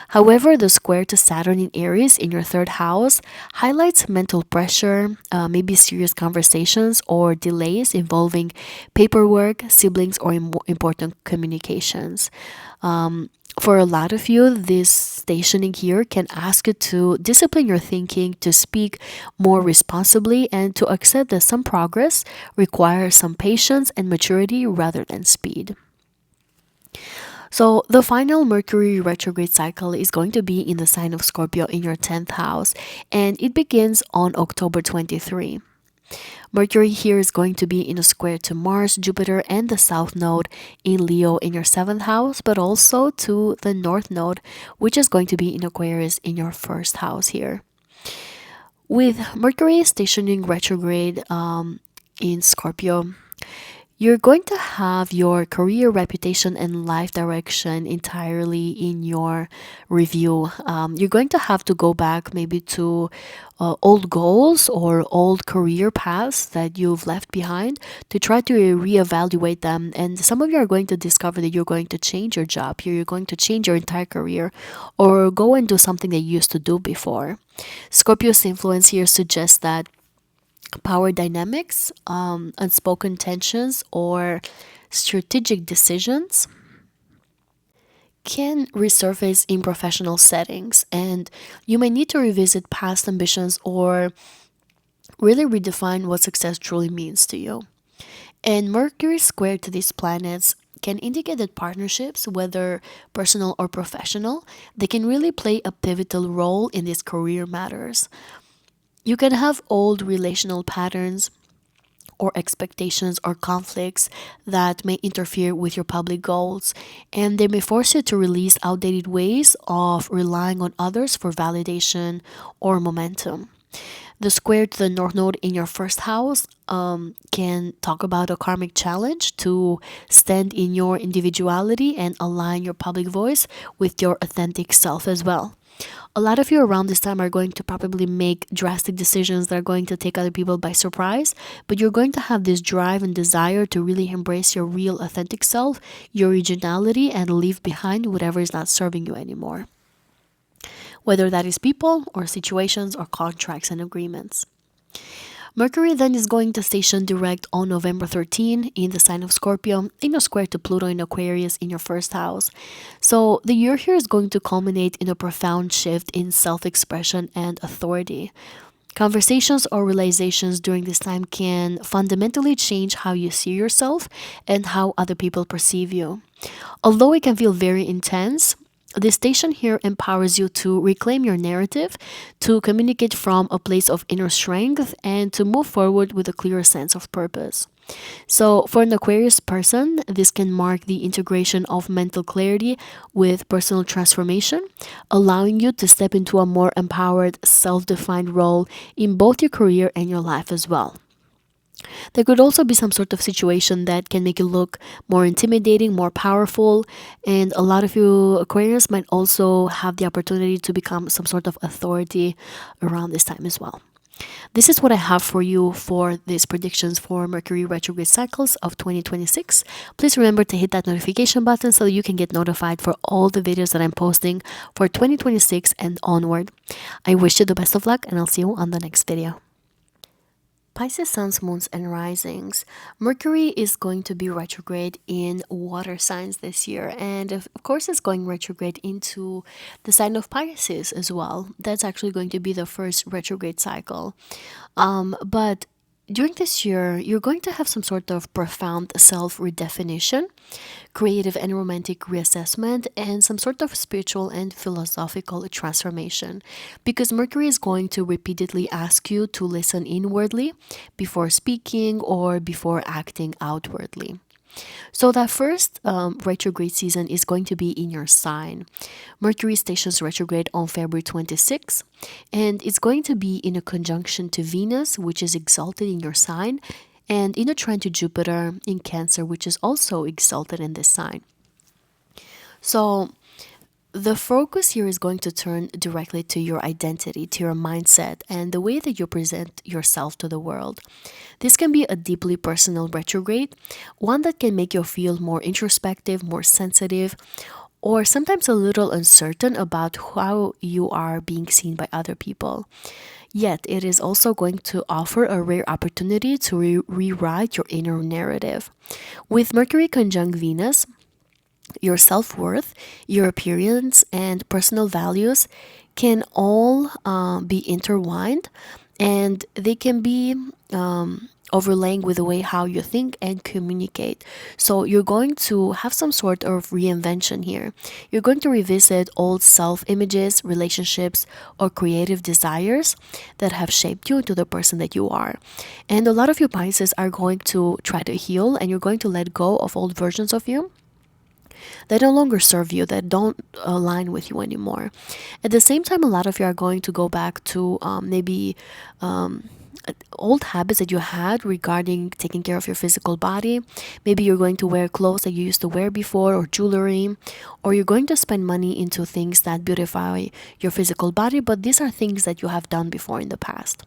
However, the square to Saturn in Aries in your 3rd house highlights mental pressure, maybe serious conversations or delays involving paperwork, siblings, or important communications. For a lot of you, this stationing here can ask you to discipline your thinking, to speak more responsibly, and to accept that some progress requires some patience and maturity rather than speed. So the final Mercury retrograde cycle is going to be in the sign of Scorpio in your 10th house, and it begins on October 23. Mercury here is going to be in a square to Mars, Jupiter, and the South Node in Leo in your 7th house, but also to the North Node, which is going to be in Aquarius in your 1st house here. With Mercury stationing retrograde, in Scorpio, you're going to have your career, reputation, and life direction entirely in your review. You're going to have to go back maybe to old goals or old career paths that you've left behind to try to reevaluate them. And some of you are going to discover that you're going to change your job, you're going to change your entire career, or go and do something that you used to do before. Scorpio's influence here suggests that power dynamics, unspoken tensions, or strategic decisions can resurface in professional settings, and you may need to revisit past ambitions or really redefine what success truly means to you. And Mercury squared to these planets can indicate that partnerships, whether personal or professional, they can really play a pivotal role in these career matters. You can have old relational patterns or expectations or conflicts that may interfere with your public goals, and they may force you to release outdated ways of relying on others for validation or momentum. The square to the North Node in your first house can talk about a karmic challenge to stand in your individuality and align your public voice with your authentic self as well. A lot of you around this time are going to probably make drastic decisions that are going to take other people by surprise, but you're going to have this drive and desire to really embrace your real authentic self, your originality, and leave behind whatever is not serving you anymore, whether that is people or situations or contracts and agreements. Mercury then is going to station direct on November 13 in the sign of Scorpio, in a square to Pluto in Aquarius in your first house. So the year here is going to culminate in a profound shift in self expression and authority. Conversations or realizations during this time can fundamentally change how you see yourself and how other people perceive you. Although it can feel very intense, this station here empowers you to reclaim your narrative, to communicate from a place of inner strength, and to move forward with a clearer sense of purpose. So, for an Aquarius person, this can mark the integration of mental clarity with personal transformation, allowing you to step into a more empowered, self defined role in both your career and your life as well. There could also be some sort of situation that can make you look more intimidating, more powerful, and a lot of you Aquarius might also have the opportunity to become some sort of authority around this time as well. This is what I have for you for these predictions for Mercury retrograde cycles of 2026. Please remember to hit that notification button so you can get notified for all the videos that I'm posting for 2026 and onward. I wish you the best of luck, and I'll see you on the next video. Pisces suns, moons, and risings. Mercury is going to be retrograde in water signs this year, and of course, it's going retrograde into the sign of Pisces as well. That's actually going to be the first retrograde cycle. But during this year, you're going to have some sort of profound self redefinition, creative and romantic reassessment, and some sort of spiritual and philosophical transformation. Because Mercury is going to repeatedly ask you to listen inwardly before speaking or before acting outwardly. So that first retrograde season is going to be in your sign. Mercury stations retrograde on February 26, and it's going to be in a conjunction to Venus, which is exalted in your sign, and in a trine to Jupiter in Cancer, which is also exalted in this sign. So the focus here is going to turn directly to your identity, to your mindset, and the way that you present yourself to the world. This can be a deeply personal retrograde, one that can make you feel more introspective, more sensitive, or sometimes a little uncertain about how you are being seen by other people. Yet, it is also going to offer a rare opportunity to rewrite your inner narrative. With Mercury conjunct Venus, your self worth, your appearance, and personal values can all be intertwined, and they can be overlaying with the way how you think and communicate. So you're going to have some sort of reinvention here. You're going to revisit old self images, relationships, or creative desires that have shaped you into the person that you are. And a lot of you Pisces are going to try to heal, and you're going to let go of old versions of you that no longer serve you, that don't align with you anymore. At the same time, a lot of you are going to go back to maybe old habits that you had regarding taking care of your physical body. Maybe you're going to wear clothes that you used to wear before, or jewelry, or you're going to spend money into things that beautify your physical body, but these are things that you have done before in the past.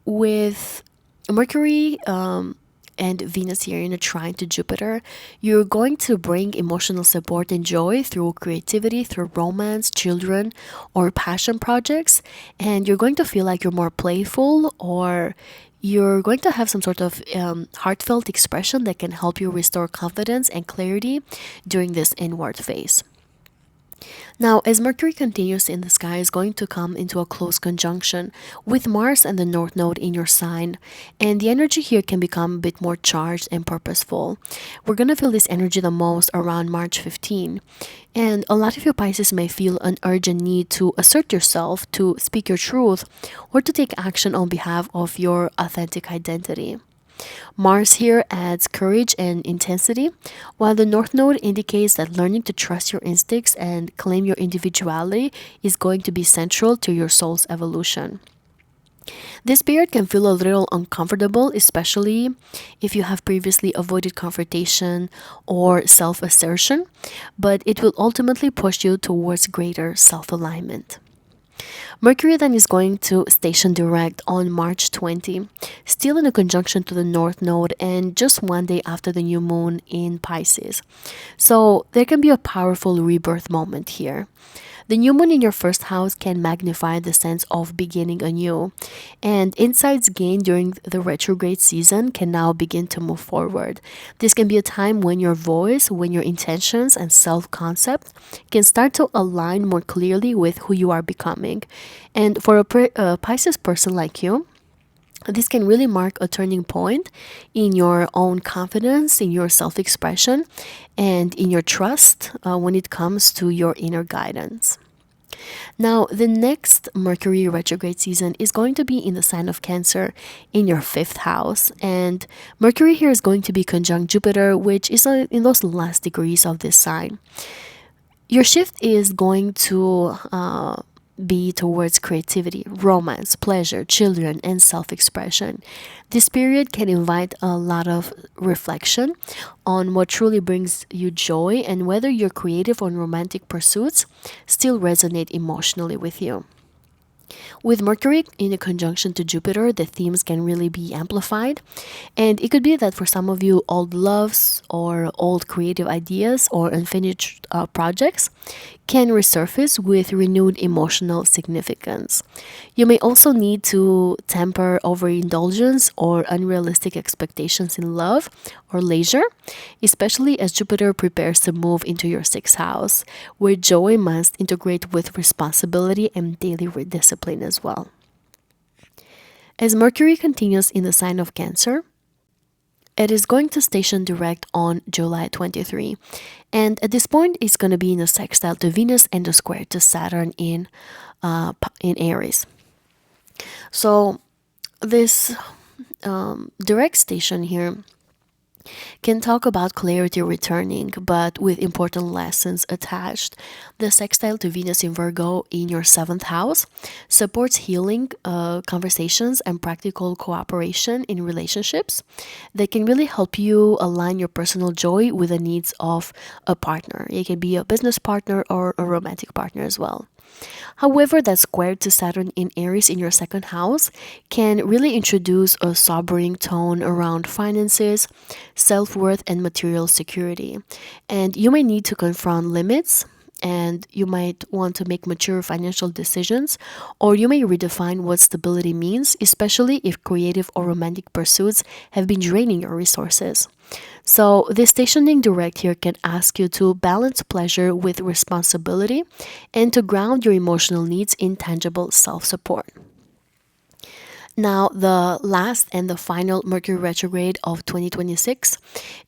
With Mercury and Venus here in a trine to Jupiter, you're going to bring emotional support and joy through creativity, through romance, children, or passion projects. And you're going to feel like you're more playful, or you're going to have some sort of heartfelt expression that can help you restore confidence and clarity during this inward phase. Now, as Mercury continues in the sky, is going to come into a close conjunction with Mars and the North Node in your sign, and the energy here can become a bit more charged and purposeful. We're going to feel this energy the most around March 15, and a lot of you Pisces may feel an urgent need to assert yourself, to speak your truth, or to take action on behalf of your authentic identity. Mars here adds courage and intensity, while the North Node indicates that learning to trust your instincts and claim your individuality is going to be central to your soul's evolution. This period can feel a little uncomfortable, especially if you have previously avoided confrontation or self assertion, but it will ultimately push you towards greater self alignment. Mercury then is going to station direct on March 20, still in a conjunction to the North Node and just one day after the new moon in Pisces. So there can be a powerful rebirth moment here. The new moon in your first house can magnify the sense of beginning anew, and insights gained during the retrograde season can now begin to move forward. This can be a time when your voice, when your intentions and self-concept can start to align more clearly with who you are becoming. And for a Pisces person like you, this can really mark a turning point in your own confidence, in your self expression, and in your trust when it comes to your inner guidance. Now, the next Mercury retrograde season is going to be in the sign of Cancer in your fifth house. And Mercury here is going to be conjunct Jupiter, which is in those last degrees of this sign. Your shift is going to be towards creativity, romance, pleasure, children, and self expression. This period can invite a lot of reflection on what truly brings you joy and whether your creative or romantic pursuits still resonate emotionally with you. With Mercury in a conjunction to Jupiter, the themes can really be amplified. And it could be that for some of you, old loves or old creative ideas or unfinished projects can resurface with renewed emotional significance. You may also need to temper overindulgence or unrealistic expectations in love or leisure, especially as Jupiter prepares to move into your sixth house, where joy must integrate with responsibility and daily discipline as well. As Mercury continues in the sign of Cancer, it is going to station direct on July 23. And at this point, it's going to be in a sextile to Venus and a square to Saturn in Aries. So this direct station here can talk about clarity returning, but with important lessons attached. The sextile to Venus in Virgo in your seventh house supports healing conversations and practical cooperation in relationships that can really help you align your personal joy with the needs of a partner. It can be a business partner or a romantic partner as well. However, that square to Saturn in Aries in your second house can really introduce a sobering tone around finances, self-worth, and material security. And you may need to confront limits, and you might want to make mature financial decisions, or you may redefine what stability means, especially if creative or romantic pursuits have been draining your resources. So this stationing direct here can ask you to balance pleasure with responsibility and to ground your emotional needs in tangible self-support. Now, the last and the final Mercury retrograde of 2026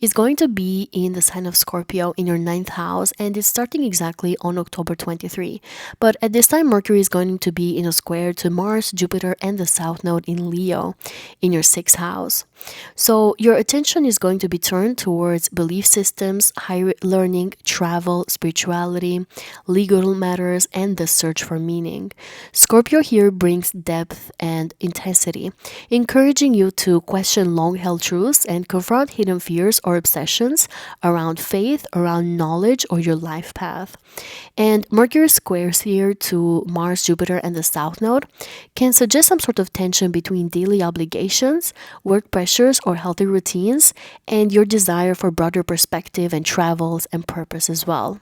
is going to be in the sign of Scorpio in your ninth house, and it's starting exactly on October 23. But at this time, Mercury is going to be in a square to Mars, Jupiter, and the South Node in Leo in your sixth house. So, your attention is going to be turned towards belief systems, higher learning, travel, spirituality, legal matters, and the search for meaning. Scorpio here brings depth and intensity, encouraging you to question long held truths and confront hidden fears or obsessions around faith, around knowledge, or your life path. And Mercury squares here to Mars, Jupiter, and the South Node can suggest some sort of tension between daily obligations, work pressures, or healthy routines, and your desire for broader perspective and travels and purpose as well.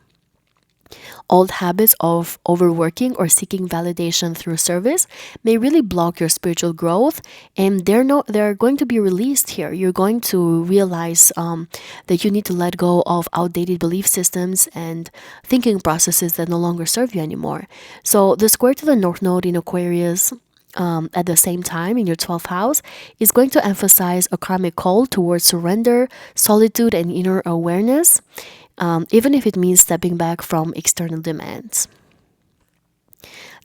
Old habits of overworking or seeking validation through service may really block your spiritual growth, and they're going to be released here. You're going to realize that you need to let go of outdated belief systems and thinking processes that no longer serve you anymore. So the square to the North Node in Aquarius at the same time in your 12th house is going to emphasize a karmic call towards surrender, solitude, and inner awareness, even if it means stepping back from external demands.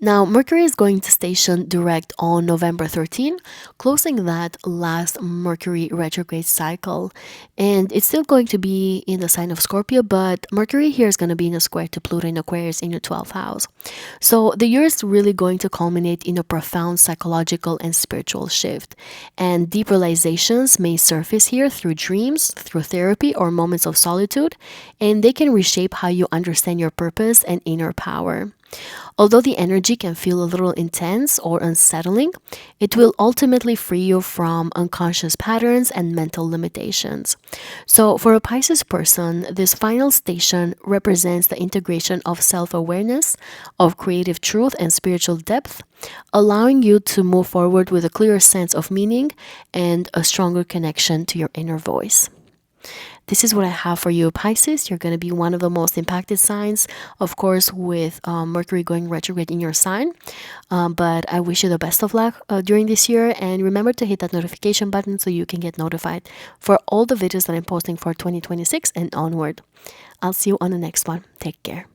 Now, Mercury is going to station direct on November 13, closing that last Mercury retrograde cycle. And it's still going to be in the sign of Scorpio, but Mercury here is going to be in a square to Pluto in Aquarius in your 12th house. So the year is really going to culminate in a profound psychological and spiritual shift. And deep realizations may surface here through dreams, through therapy, or moments of solitude, and they can reshape how you understand your purpose and inner power. Although the energy can feel a little intense or unsettling, it will ultimately free you from unconscious patterns and mental limitations. So, for a Pisces person, this final station represents the integration of self awareness, of creative truth, and spiritual depth, allowing you to move forward with a clearer sense of meaning and a stronger connection to your inner voice. This is what I have for you, Pisces. You're going to be one of the most impacted signs, of course, with Mercury going retrograde in your sign. But I wish you the best of luck during this year. And remember to hit that notification button so you can get notified for all the videos that I'm posting for 2026 and onward. I'll see you on the next one. Take care.